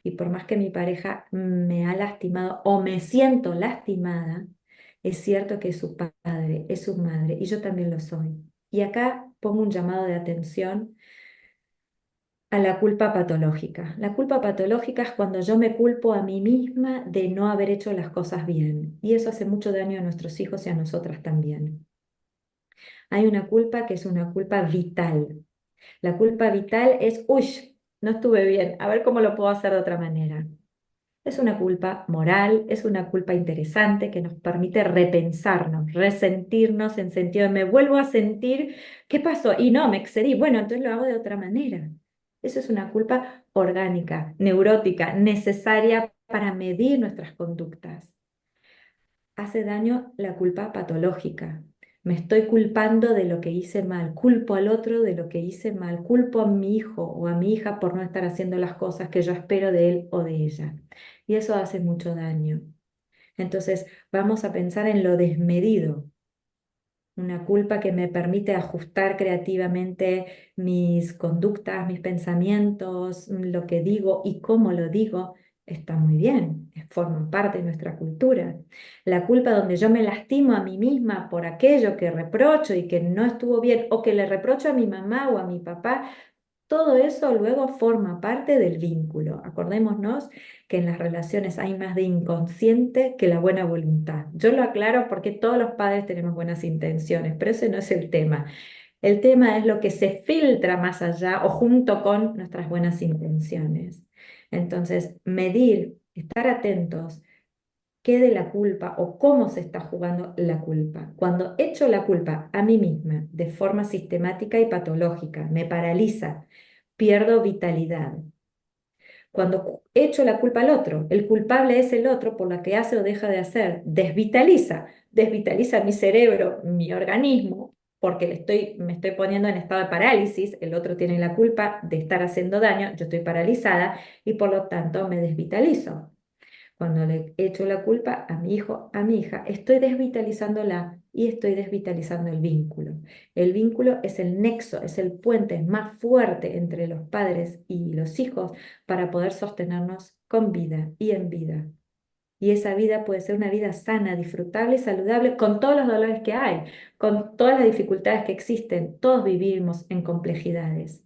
Y por más que mi pareja me ha lastimado o me siento lastimada, es cierto que es su padre, es su madre, y yo también lo soy. Y acá pongo un llamado de atención a la culpa patológica. La culpa patológica es cuando yo me culpo a mí misma de no haber hecho las cosas bien. Y eso hace mucho daño a nuestros hijos y a nosotras también. Hay una culpa que es una culpa vital. La culpa vital es, uy, no estuve bien, a ver cómo lo puedo hacer de otra manera. Es una culpa moral, es una culpa interesante que nos permite repensarnos, resentirnos en sentido de me vuelvo a sentir, ¿qué pasó? Y no, me excedí, bueno, entonces lo hago de otra manera. Eso es una culpa orgánica, neurótica, necesaria para medir nuestras conductas. Hace daño la culpa patológica. Me estoy culpando de lo que hice mal, culpo al otro de lo que hice mal, culpo a mi hijo o a mi hija por no estar haciendo las cosas que yo espero de él o de ella. Y eso hace mucho daño. Entonces, vamos a pensar en lo desmedido, una culpa que me permite ajustar creativamente mis conductas, mis pensamientos, lo que digo y cómo lo digo, está muy bien, forma parte de nuestra cultura. La culpa donde yo me lastimo a mí misma por aquello que reprocho y que no estuvo bien, o que le reprocho a mi mamá o a mi papá, todo eso luego forma parte del vínculo. Acordémonos que en las relaciones hay más de inconsciente que la buena voluntad. Yo lo aclaro porque todos los padres tenemos buenas intenciones, pero ese no es el tema. El tema es lo que se filtra más allá o junto con nuestras buenas intenciones. Entonces, medir, estar atentos qué de la culpa o cómo se está jugando la culpa. Cuando echo la culpa a mí misma de forma sistemática y patológica, me paraliza, pierdo vitalidad. Cuando echo la culpa al otro, el culpable es el otro por lo que hace o deja de hacer, desvitaliza mi cerebro, mi organismo, porque me estoy poniendo en estado de parálisis, el otro tiene la culpa de estar haciendo daño, yo estoy paralizada y por lo tanto me desvitalizo. Cuando le echo la culpa a mi hijo, a mi hija, estoy desvitalizándola y estoy desvitalizando el vínculo. El vínculo es el nexo, es el puente más fuerte entre los padres y los hijos para poder sostenernos con vida y en vida. Y esa vida puede ser una vida sana, disfrutable y saludable con todos los dolores que hay, con todas las dificultades que existen. Todos vivimos en complejidades.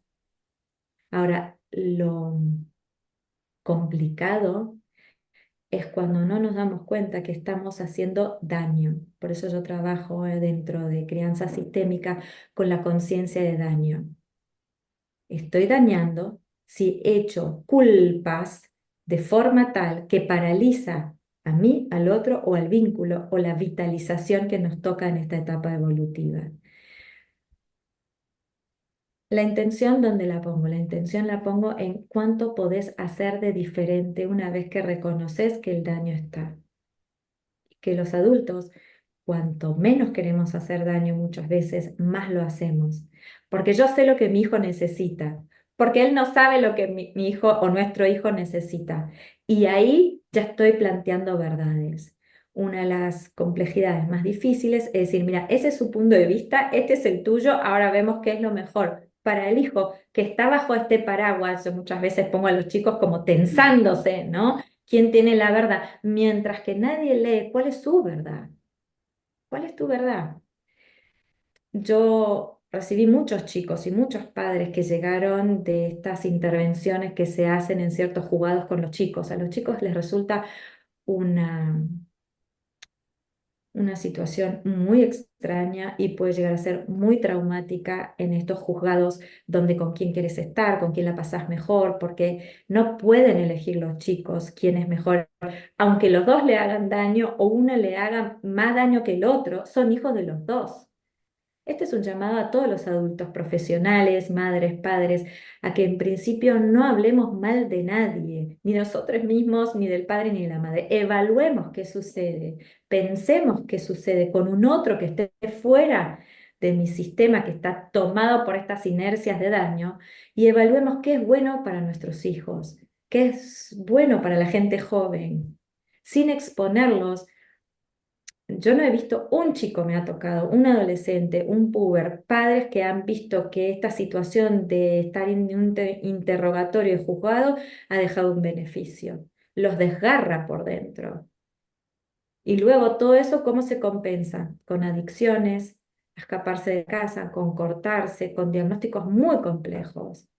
Ahora, lo complicado es cuando no nos damos cuenta que estamos haciendo daño. Por eso yo trabajo dentro de crianza sistémica con la conciencia de daño. Estoy dañando si echo culpas de forma tal que paraliza a mí, al otro o al vínculo o la vitalización que nos toca en esta etapa evolutiva. La intención, ¿dónde la pongo? La intención la pongo en cuánto podés hacer de diferente una vez que reconoces que el daño está. Que los adultos, cuanto menos queremos hacer daño muchas veces, más lo hacemos. Porque yo sé lo que mi hijo necesita, porque él no sabe lo que mi hijo o nuestro hijo necesita. Y ahí ya estoy planteando verdades. Una de las complejidades más difíciles es decir, mira, ese es su punto de vista, este es el tuyo, ahora vemos qué es lo mejor. Para el hijo que está bajo este paraguas, yo muchas veces pongo a los chicos como tensándose, ¿no? ¿Quién tiene la verdad? Mientras que nadie lee cuál es su verdad. ¿Cuál es tu verdad? Yo recibí muchos chicos y muchos padres que llegaron de estas intervenciones que se hacen en ciertos jugados con los chicos. A los chicos les resulta una una situación muy extraña y puede llegar a ser muy traumática en estos juzgados donde con quién quieres estar, con quién la pasás mejor, porque no pueden elegir los chicos quién es mejor, aunque los dos le hagan daño o uno le haga más daño que el otro, son hijos de los dos. Este es un llamado a todos los adultos profesionales, madres, padres, a que en principio no hablemos mal de nadie, ni nosotros mismos, ni del padre, ni de la madre. Evaluemos qué sucede, pensemos qué sucede con un otro que esté fuera de mi sistema, que está tomado por estas inercias de daño, y evaluemos qué es bueno para nuestros hijos, qué es bueno para la gente joven, sin exponerlos. Yo no he visto un chico, me ha tocado, un adolescente, un puber, padres que han visto que esta situación de estar en un interrogatorio y juzgado ha dejado un beneficio. Los desgarra por dentro. Y luego todo eso, ¿cómo se compensa? Con adicciones, escaparse de casa, con cortarse, con diagnósticos muy complejos.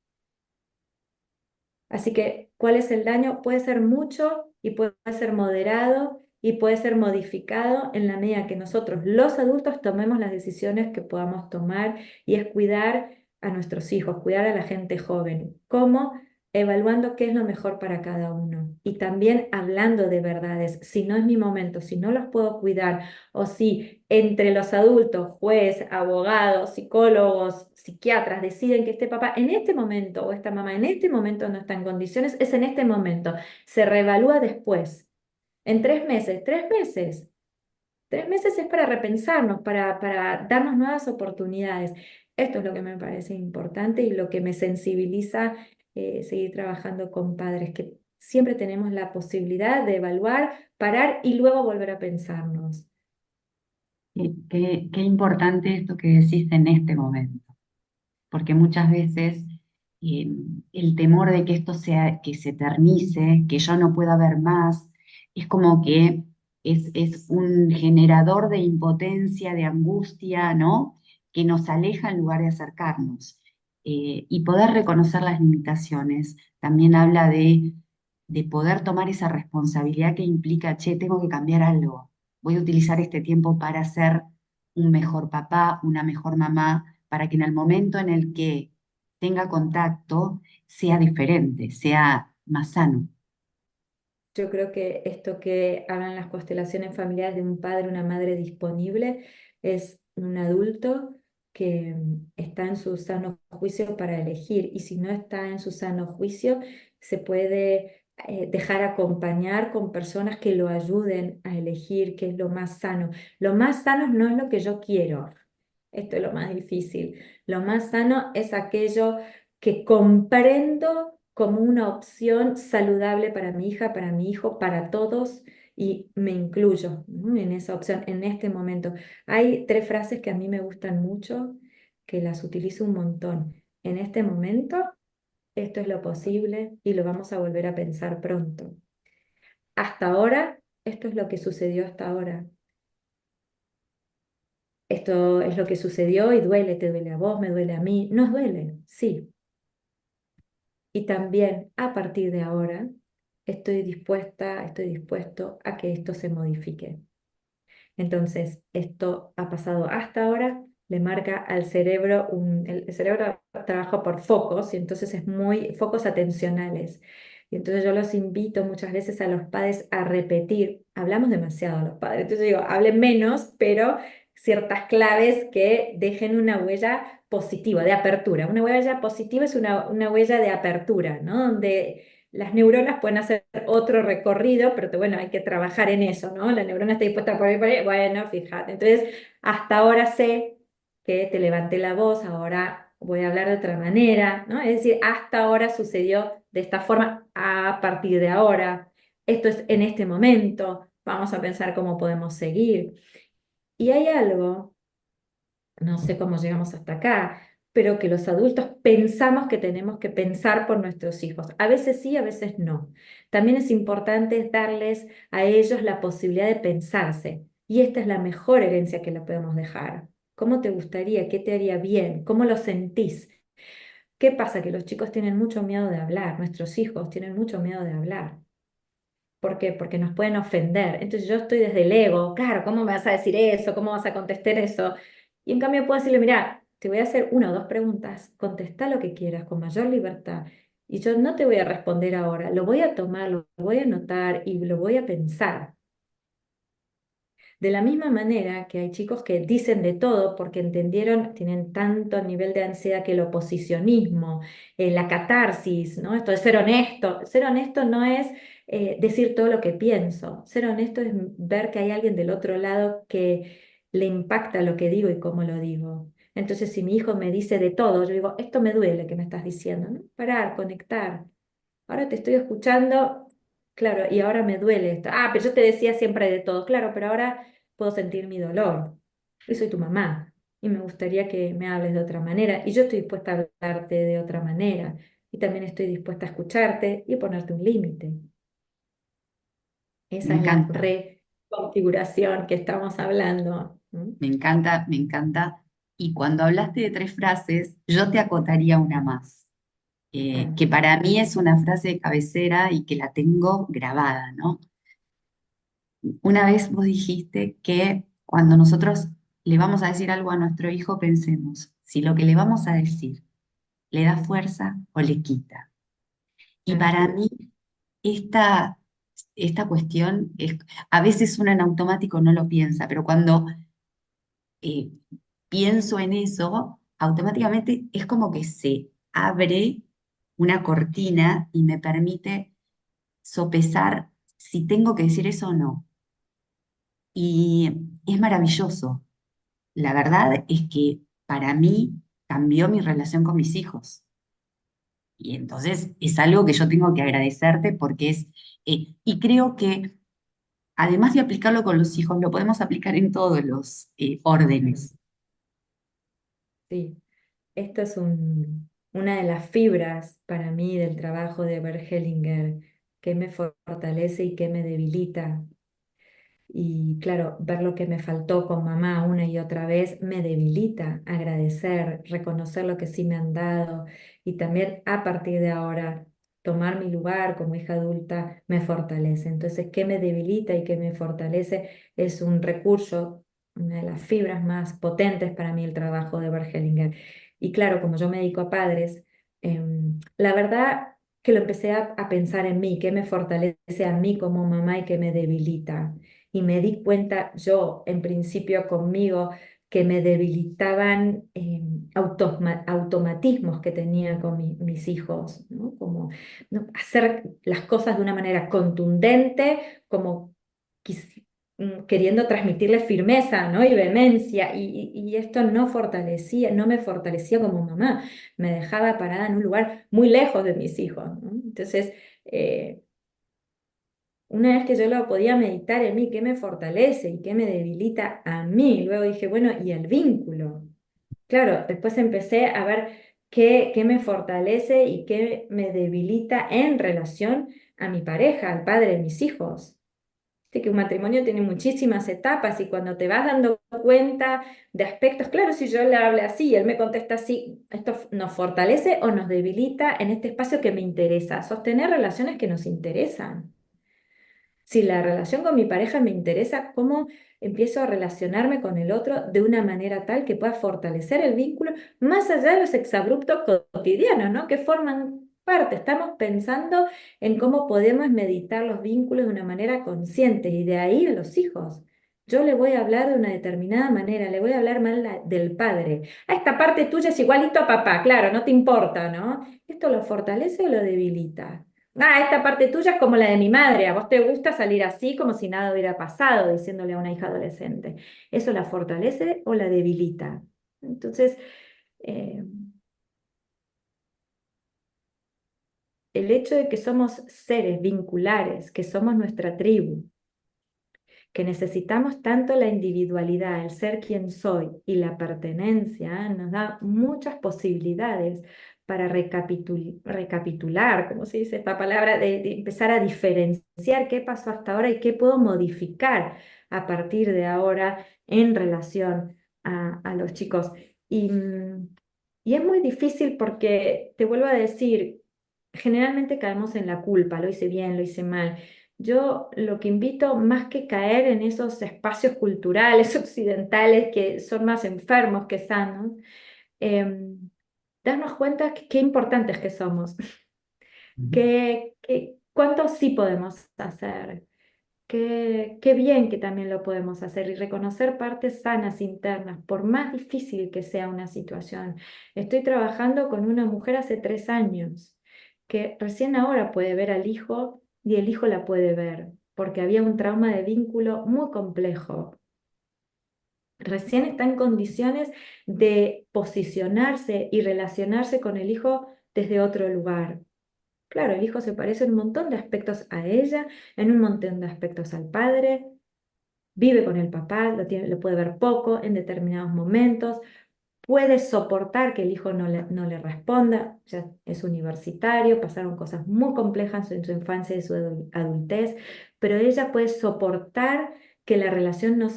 Así que, ¿cuál es el daño? Puede ser mucho y puede ser moderado y puede ser modificado en la medida que nosotros, los adultos, tomemos las decisiones que podamos tomar y es cuidar a nuestros hijos, cuidar a la gente joven. ¿Cómo? Evaluando qué es lo mejor para cada uno y también hablando de verdades. Si no es mi momento, si no los puedo cuidar o si entre los adultos, juez, abogados, psicólogos, psiquiatras deciden que este papá en este momento o esta mamá en este momento no está en condiciones, es en este momento. Se reevalúa después. En 3 meses, 3 meses. 3 meses es para repensarnos, para darnos nuevas oportunidades. Esto es lo que me parece importante y lo que me sensibiliza seguir trabajando con padres, que siempre tenemos la posibilidad de evaluar, parar y luego volver a pensarnos. Qué importante esto que decís en este momento, porque muchas veces eh, el temor de que esto sea, que se eternice, que yo no pueda ver más, es como que es un generador de impotencia, de angustia, ¿no? Que nos aleja en lugar de acercarnos. Y poder reconocer las limitaciones también habla de poder tomar esa responsabilidad que implica, che, tengo que cambiar algo. Voy a utilizar este tiempo para ser un mejor papá, una mejor mamá, para que en el momento en el que tenga contacto sea diferente, sea más sano. Yo creo que esto que hablan las constelaciones familiares de un padre, una madre disponible, es un adulto que está en su sano juicio para elegir y si no está en su sano juicio, se puede dejar acompañar con personas que lo ayuden a elegir qué es lo más sano. Lo más sano no es lo que yo quiero, esto es lo más difícil. Lo más sano es aquello que comprendo como una opción saludable para mi hija, para mi hijo, para todos y me incluyo, ¿no? En esa opción, en este momento. Hay 3 frases que a mí me gustan mucho, que las utilizo un montón. En este momento, esto es lo posible y lo vamos a volver a pensar pronto. Hasta ahora, esto es lo que sucedió hasta ahora. Esto es lo que sucedió y duele, te duele a vos, me duele a mí. Nos duele, sí. Y también a partir de ahora estoy dispuesta, estoy dispuesto a que esto se modifique. Entonces, esto ha pasado hasta ahora, le marca al cerebro, el cerebro trabaja por focos y entonces es muy, focos atencionales. Y entonces yo los invito muchas veces a los padres a repetir, hablamos demasiado a los padres, entonces digo, hablen menos, pero ciertas claves que dejen una huella positiva, de apertura. Una huella positiva es una huella de apertura, ¿no? Donde las neuronas pueden hacer otro recorrido, pero bueno, hay que trabajar en eso, ¿no? La neurona está dispuesta por ahí, bueno, fíjate. Entonces, hasta ahora sé que te levanté la voz, ahora voy a hablar de otra manera, ¿no? Es decir, hasta ahora sucedió de esta forma, a partir de ahora, esto es en este momento, vamos a pensar cómo podemos seguir. Y hay algo, no sé cómo llegamos hasta acá, pero que los adultos pensamos que tenemos que pensar por nuestros hijos. A veces sí, a veces no. También es importante darles a ellos la posibilidad de pensarse. Y esta es la mejor herencia que le podemos dejar. ¿Cómo te gustaría? ¿Qué te haría bien? ¿Cómo lo sentís? ¿Qué pasa? Que los chicos tienen mucho miedo de hablar, nuestros hijos tienen mucho miedo de hablar. ¿Por qué? Porque nos pueden ofender. Entonces yo estoy desde el ego, claro, ¿cómo me vas a decir eso? ¿Cómo vas a contestar eso? Y en cambio puedo decirle, mira, te voy a hacer una o dos preguntas, contesta lo que quieras con mayor libertad. Y yo no te voy a responder ahora, lo voy a tomar, lo voy a anotar y lo voy a pensar. De la misma manera que hay chicos que dicen de todo porque entendieron, tienen tanto nivel de ansiedad que el oposicionismo, la catarsis, ¿no? Esto de ser honesto. Ser honesto no es decir todo lo que pienso. Ser honesto es ver que hay alguien del otro lado que le impacta lo que digo y cómo lo digo. Entonces, si mi hijo me dice de todo, yo digo, esto me duele que me estás diciendo, ¿no? Parar, conectar. Ahora te estoy escuchando, claro, y ahora me duele esto. Ah, pero yo te decía siempre de todo, claro, pero ahora puedo sentir mi dolor. Y soy tu mamá y me gustaría que me hables de otra manera. Y yo estoy dispuesta a hablarte de otra manera. Y también estoy dispuesta a escucharte y ponerte un límite. Me Esa es la encanta, reconfiguración que estamos hablando. ¿Mm? me encanta, me encanta. Y cuando hablaste de 3 frases, yo te acotaría una más, Ah, que para mí es una frase de cabecera y que la tengo grabada, ¿no? Una vez vos dijiste que cuando nosotros le vamos a decir algo a nuestro hijo, pensemos si lo que le vamos a decir le da fuerza o le quita. Y para así es. mí, esta, esta cuestión es, a veces uno en automático no lo piensa, pero cuando eh, pienso en eso, automáticamente es como que se abre una cortina y me permite sopesar si tengo que decir eso o no. Y es maravilloso. La verdad es que para mí cambió mi relación con mis hijos. Y entonces es algo que yo tengo que agradecerte porque y creo que además de aplicarlo con los hijos, lo podemos aplicar en todos los órdenes. Sí. Esto es una de las fibras para mí del trabajo de Bert Hellinger, que me fortalece y que me debilita. Y claro, ver lo que me faltó con mamá una y otra vez me debilita. Agradecer, reconocer lo que sí me han dado y también a partir de ahora tomar mi lugar como hija adulta me fortalece. Entonces, ¿qué me debilita y qué me fortalece? Es un recurso, una de las fibras más potentes para mí el trabajo de Bert Hellinger. Y claro, como yo me dedico a padres, la verdad que lo empecé a pensar en mí, qué me fortalece a mí como mamá y qué me debilita y me di cuenta yo, en principio conmigo, que me debilitaban automatismos que tenía con mis hijos, ¿no? Como ¿no? hacer las cosas de una manera contundente, como queriendo transmitirle firmeza, ¿no? Y vehemencia, y esto no fortalecía, no me fortalecía como mamá, me dejaba parada en un lugar muy lejos de mis hijos, ¿no? Entonces, una vez que yo lo podía meditar en mí, qué me fortalece y qué me debilita a mí, luego dije, bueno, y el vínculo. Claro, después empecé a ver qué me fortalece y qué me debilita en relación a mi pareja, al padre de mis hijos. Viste que un matrimonio tiene muchísimas etapas y cuando te vas dando cuenta de aspectos. Claro, si yo le hablo así y él me contesta así, ¿esto nos fortalece o nos debilita en este espacio que me interesa? Sostener relaciones que nos interesan. Si la relación con mi pareja me interesa, ¿cómo empiezo a relacionarme con el otro de una manera tal que pueda fortalecer el vínculo, más allá de los exabruptos cotidianos, ¿no? Que forman parte? Estamos pensando en cómo podemos meditar los vínculos de una manera consciente, y de ahí a los hijos. Yo le voy a hablar de una determinada manera, le voy a hablar mal del padre. Esta parte tuya es igualito a papá, claro, no te importa, ¿no? ¿Esto lo fortalece o lo debilita? Esta parte tuya es como la de mi madre, a vos te gusta salir así como si nada hubiera pasado, diciéndole a una hija adolescente. ¿Eso la fortalece o la debilita? Entonces, eh, el hecho de que somos seres vinculares, que somos nuestra tribu, que necesitamos tanto la individualidad, el ser quien soy y la pertenencia, nos da muchas posibilidades para recapitular, ¿cómo se dice esta palabra? De empezar a diferenciar qué pasó hasta ahora y qué puedo modificar a partir de ahora en relación a los chicos. Y, y es muy difícil porque, te vuelvo a decir, generalmente caemos en la culpa, lo hice bien, lo hice mal. Yo lo que invito, más que caer en esos espacios culturales occidentales que son más enfermos que sanos, em, darnos cuenta que qué importantes que somos, cuánto sí podemos hacer, qué bien que también lo podemos hacer, y reconocer partes sanas internas, por más difícil que sea una situación. Estoy trabajando con una mujer hace 3 años que recién ahora puede ver al hijo y el hijo la puede ver, porque había un trauma de vínculo muy complejo. Recién está en condiciones de posicionarse y relacionarse con el hijo desde otro lugar. Claro, el hijo se parece en un montón de aspectos a ella, en un montón de aspectos al padre, vive con el papá, lo puede ver poco en determinados momentos, puede soportar que el hijo no le responda, ya es universitario, pasaron cosas muy complejas en su infancia y su adultez, pero ella puede soportar que la relación no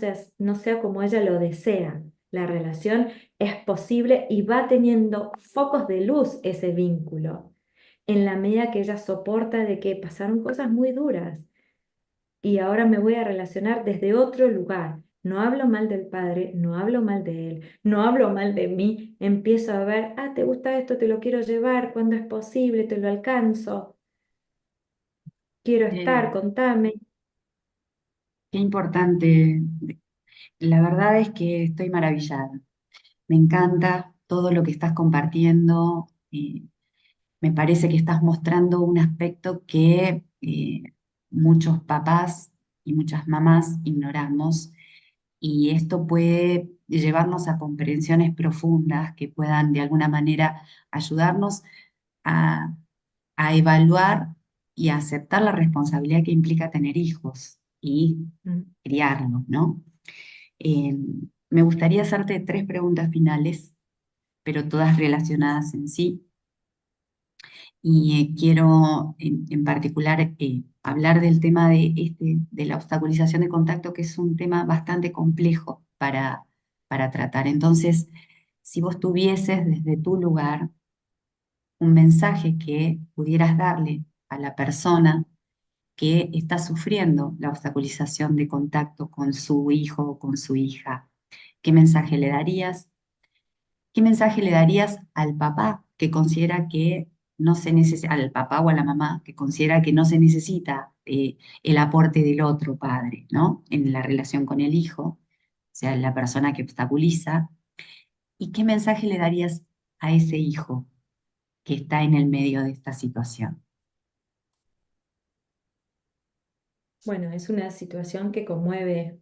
sea como ella lo desea. La relación es posible y va teniendo focos de luz ese vínculo, en la medida que ella soporta de que pasaron cosas muy duras y ahora me voy a relacionar desde otro lugar. No hablo mal del padre, no hablo mal de él, no hablo mal de mí. Empiezo a ver, ¿te gusta esto? Te lo quiero llevar, cuando es posible, te lo alcanzo. Quiero estar, Qué, contame. qué importante. La verdad es que estoy maravillada. Me encanta todo lo que estás compartiendo. Me parece que estás mostrando un aspecto que muchos papás y muchas mamás ignoramos, y esto puede llevarnos a comprensiones profundas que puedan de alguna manera ayudarnos a, a evaluar y a aceptar la responsabilidad que implica tener hijos y Mm. criarlos, ¿no? Eh, Me gustaría hacerte tres preguntas finales, pero todas relacionadas en sí. Y quiero en particular hablar del tema de la obstaculización de contacto, que es un tema bastante complejo para tratar. Entonces, si vos tuvieses desde tu lugar un mensaje que pudieras darle a la persona que está sufriendo la obstaculización de contacto con su hijo o con su hija, ¿qué mensaje le darías? ¿Qué mensaje le darías al papá que considera que no se necesita, al papá o a la mamá que considera que no se necesita el aporte del otro padre, ¿no? En la relación con el hijo, o sea, la persona que obstaculiza? ¿Y qué mensaje le darías a ese hijo que está en el medio de esta situación? Bueno, es una situación que conmueve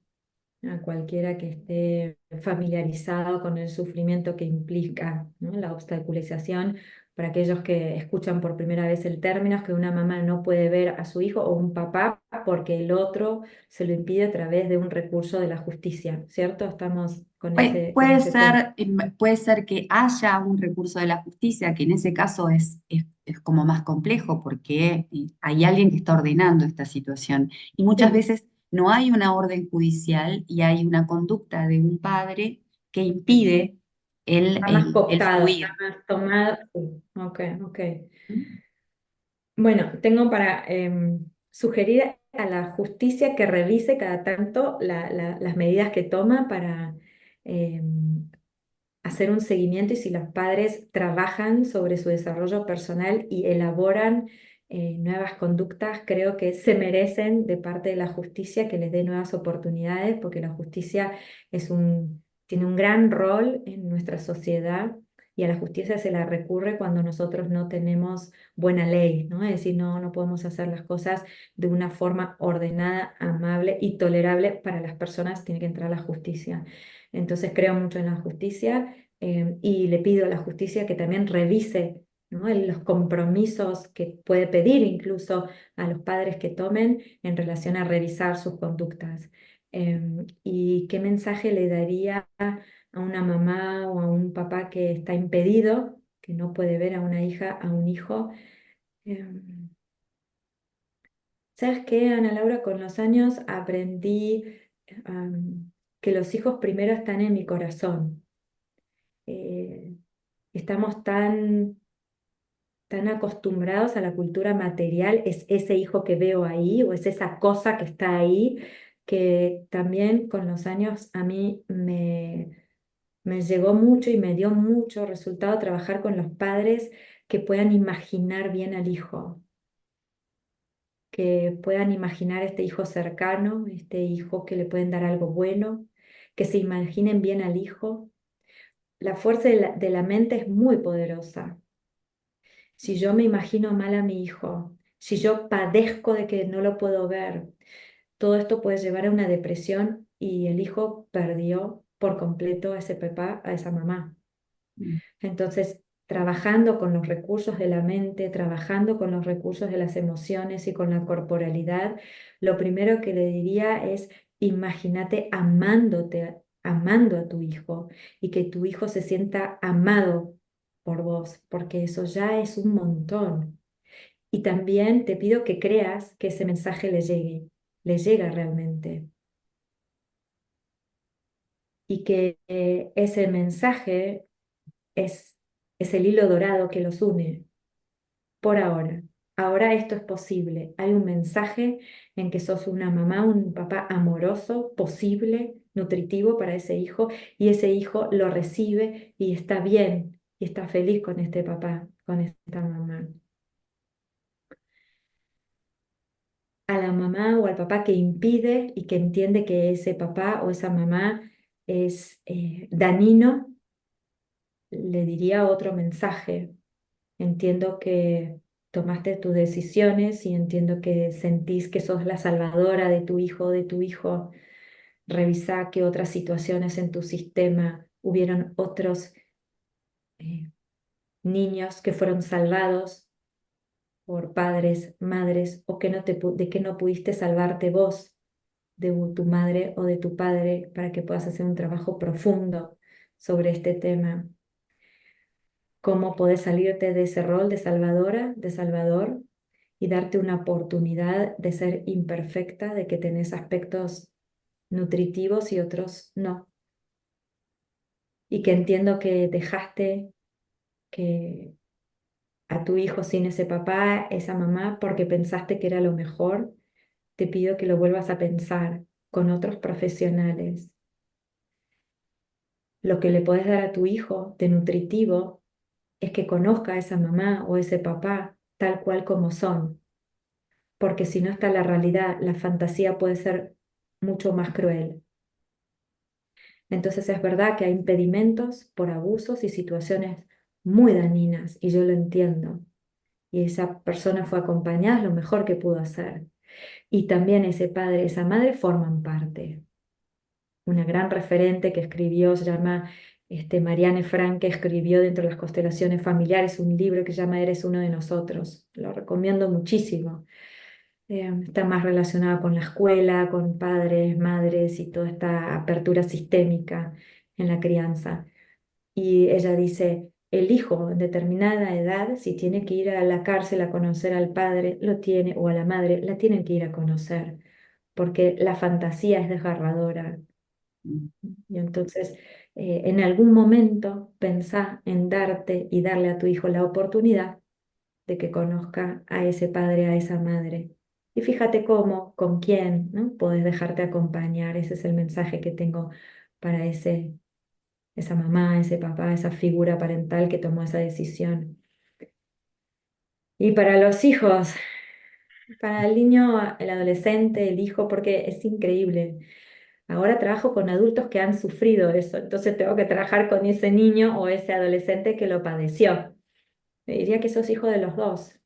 a cualquiera que esté familiarizado con el sufrimiento que implica, ¿no? La obstaculización. Para aquellos que escuchan por primera vez el término, es que una mamá no puede ver a su hijo, o un papá porque el otro se lo impide a través de un recurso de la justicia, ¿cierto? Estamos con con Puede ese punto. ser, puede ser que haya un recurso de la justicia, que en ese caso es como más complejo, porque hay alguien que está ordenando esta situación. Y muchas Sí. veces no hay una orden judicial y hay una conducta de un padre que impide Está más el cooptado, está fluir. más tomado. Sí, ok, ok. Bueno, tengo para sugerir a la justicia que revise cada tanto las medidas que toma para hacer un seguimiento y si los padres trabajan sobre su desarrollo personal y elaboran nuevas conductas, creo que se merecen de parte de la justicia que les dé nuevas oportunidades, porque la justicia tiene un gran rol en nuestra sociedad y a la justicia se la recurre cuando nosotros no tenemos buena ley, ¿no? Es decir, no podemos hacer las cosas de una forma ordenada, amable y tolerable para las personas, tiene que entrar la justicia. Entonces creo mucho en la justicia y le pido a la justicia que también revise, ¿no? Los compromisos que puede pedir incluso a los padres que tomen en relación a revisar sus conductas. ¿Y qué mensaje le daría a una mamá o a un papá que está impedido, que no puede ver a una hija, a un hijo? Em, ¿Sabes qué, Ana Laura? Con los años aprendí que los hijos primero están en mi corazón. Eh, Estamos tan acostumbrados a la cultura material, es ese hijo que veo ahí o es esa cosa que está ahí, que también con los años a mí me llegó mucho y me dio mucho resultado trabajar con los padres que puedan imaginar bien al hijo, que puedan imaginar este hijo cercano, este hijo que le pueden dar algo bueno, que se imaginen bien al hijo. La fuerza de la mente es muy poderosa. Si yo me imagino mal a mi hijo, si yo padezco de que no lo puedo ver, todo esto puede llevar a una depresión y el hijo perdió por completo a ese papá, a esa mamá. Entonces, trabajando con los recursos de la mente, trabajando con los recursos de las emociones y con la corporalidad, lo primero que le diría es, imagínate amándote, amando a tu hijo y que tu hijo se sienta amado por vos, porque eso ya es un montón. Y también te pido que creas que ese mensaje le llega realmente y que ese mensaje es, es el hilo dorado que los une por ahora. Ahora esto es posible. Hay un mensaje en que sos una mamá, un papá amoroso, posible, nutritivo para ese hijo y ese hijo lo recibe y está bien y está feliz con este papá, con esta mamá. A la mamá o al papá que impide y que entiende que ese papá o esa mamá es dañino, le diría otro mensaje. Entiendo que tomaste tus decisiones y entiendo que sentís que sos la salvadora de tu hijo o de tu hijo. Revisá qué otras situaciones en tu sistema hubieron otros eh, niños que fueron salvados por padres, madres, o que de que no pudiste salvarte vos de tu madre o de tu padre para que puedas hacer un trabajo profundo sobre este tema. Cómo podés salirte de ese rol de salvadora, de salvador, y darte una oportunidad de ser imperfecta, de que tenés aspectos nutritivos y otros no. Y que entiendo que dejaste que a tu hijo sin ese papá, esa mamá, porque pensaste que era lo mejor. Te pido que lo vuelvas a pensar con otros profesionales. Lo que le podés dar a tu hijo de nutritivo es que conozca a esa mamá o ese papá tal cual como son, porque si no está la realidad, la fantasía puede ser mucho más cruel. Entonces es verdad que hay impedimentos por abusos y situaciones muy dañinas, y yo lo entiendo. Y esa persona fue acompañada lo mejor que pudo hacer. Y también ese padre, esa madre forman parte. Una gran referente que escribió, se llama Marianne Frank, que escribió dentro de las constelaciones familiares un libro que se llama Eres uno de nosotros. Lo recomiendo muchísimo. Está más relacionada con la escuela, con padres, madres y toda esta apertura sistémica en la crianza. Y ella dice, el hijo en determinada edad, si tiene que ir a la cárcel a conocer al padre, lo tiene, o a la madre, la tienen que ir a conocer, porque la fantasía es desgarradora. Mm. Y entonces, en algún momento pensá en darte y darle a tu hijo la oportunidad de que conozca a ese padre, a esa madre. Y fíjate cómo, con quién, ¿no? Podés dejarte acompañar. Ese es el mensaje que tengo para esa mamá, ese papá, esa figura parental que tomó esa decisión. Y para los hijos, para el niño, el adolescente, el hijo, porque es increíble. Ahora trabajo con adultos que han sufrido eso, entonces tengo que trabajar con ese niño o ese adolescente que lo padeció. Me diría que sos hijo de los dos,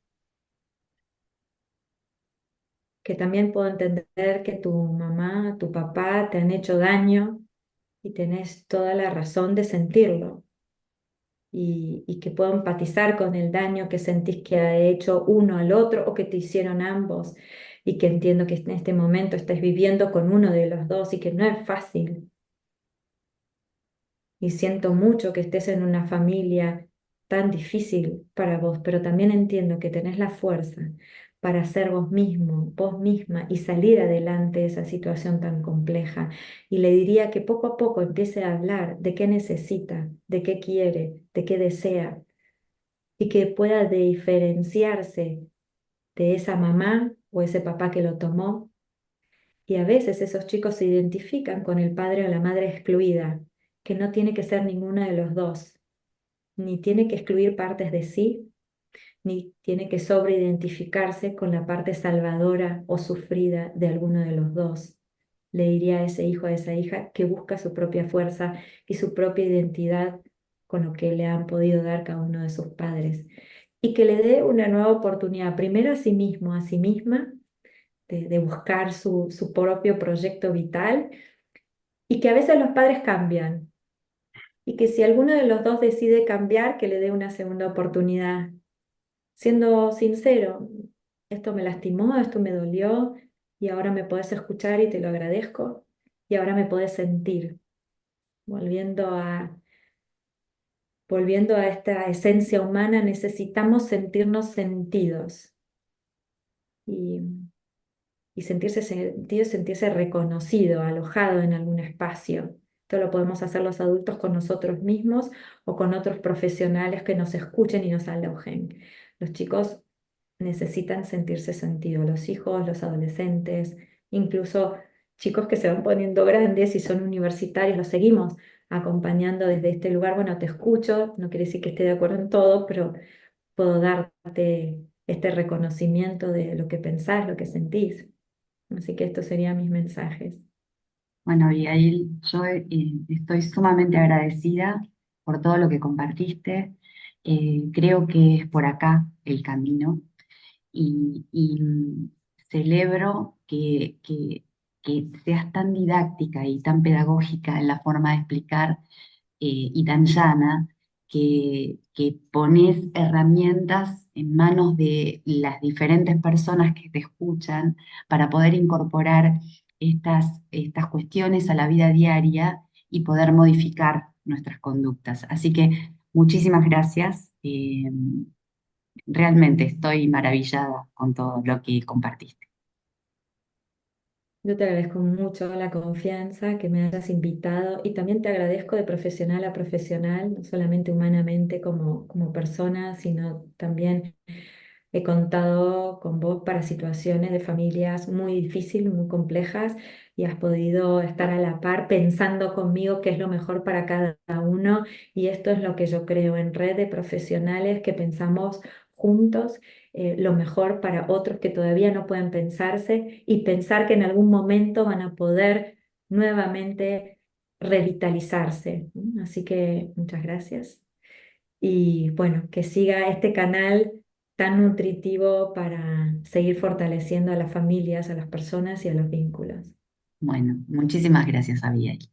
que también puedo entender que tu mamá, tu papá te han hecho daño y tenés toda la razón de sentirlo. Y que puedo empatizar con el daño que sentís que ha hecho uno al otro o que te hicieron ambos, y que entiendo que en este momento estés viviendo con uno de los dos y que no es fácil. Y siento mucho que estés en una familia tan difícil para vos, pero también entiendo que tenés la fuerza para ser vos mismo, vos misma, y salir adelante de esa situación tan compleja. Y le diría que poco a poco empiece a hablar de qué necesita, de qué quiere, de qué desea, y que pueda diferenciarse de esa mamá o ese papá que lo tomó. Y a veces esos chicos se identifican con el padre o la madre excluida, que no tiene que ser ninguno de los dos, ni tiene que excluir partes de sí, ni tiene que sobreidentificarse con la parte salvadora o sufrida de alguno de los dos. Le diría a ese hijo, a esa hija, que busca su propia fuerza y su propia identidad con lo que le han podido dar cada uno de sus padres. Y que le dé una nueva oportunidad, primero a sí mismo, a sí misma, de buscar su propio proyecto vital, y que a veces los padres cambian, y que si alguno de los dos decide cambiar, que le dé una segunda oportunidad, siendo sincero: esto me lastimó, esto me dolió, y ahora me podés escuchar y te lo agradezco, y ahora me podés sentir, volviendo volviendo a esta esencia humana. Necesitamos sentirnos sentidos, y, y sentirse sentido, sentirse reconocido, alojado en algún espacio. Esto lo podemos hacer los adultos con nosotros mismos o con otros profesionales que nos escuchen y nos alojen. Los chicos necesitan sentirse sentidos, los hijos, los adolescentes, incluso chicos que se van poniendo grandes y son universitarios, los seguimos acompañando desde este lugar. Bueno, te escucho, no quiere decir que esté de acuerdo en todo, pero puedo darte este reconocimiento de lo que pensás, lo que sentís. Así que estos serían mis mensajes. Bueno, Abigail, yo estoy sumamente agradecida por todo lo que compartiste. Creo que es por acá el camino y celebro que seas tan didáctica y tan pedagógica en la forma de explicar, y tan llana, que pones herramientas en manos de las diferentes personas que te escuchan para poder incorporar estas cuestiones a la vida diaria y poder modificar nuestras conductas. Así que muchísimas gracias. Realmente estoy maravillada con todo lo que compartiste. Yo te agradezco mucho la confianza que me hayas invitado, y también te agradezco de profesional a profesional, no solamente humanamente como persona, sino también he contado con vos para situaciones de familias muy difíciles, muy complejas, y has podido estar a la par pensando conmigo qué es lo mejor para cada uno. Y esto es lo que yo creo, en red de profesionales que pensamos juntos lo mejor para otros que todavía no pueden pensarse, y pensar que en algún momento van a poder nuevamente revitalizarse. Así que muchas gracias. Y bueno, que siga este canal tan nutritivo para seguir fortaleciendo a las familias, a las personas y a los vínculos. Bueno, muchísimas gracias, Abigail.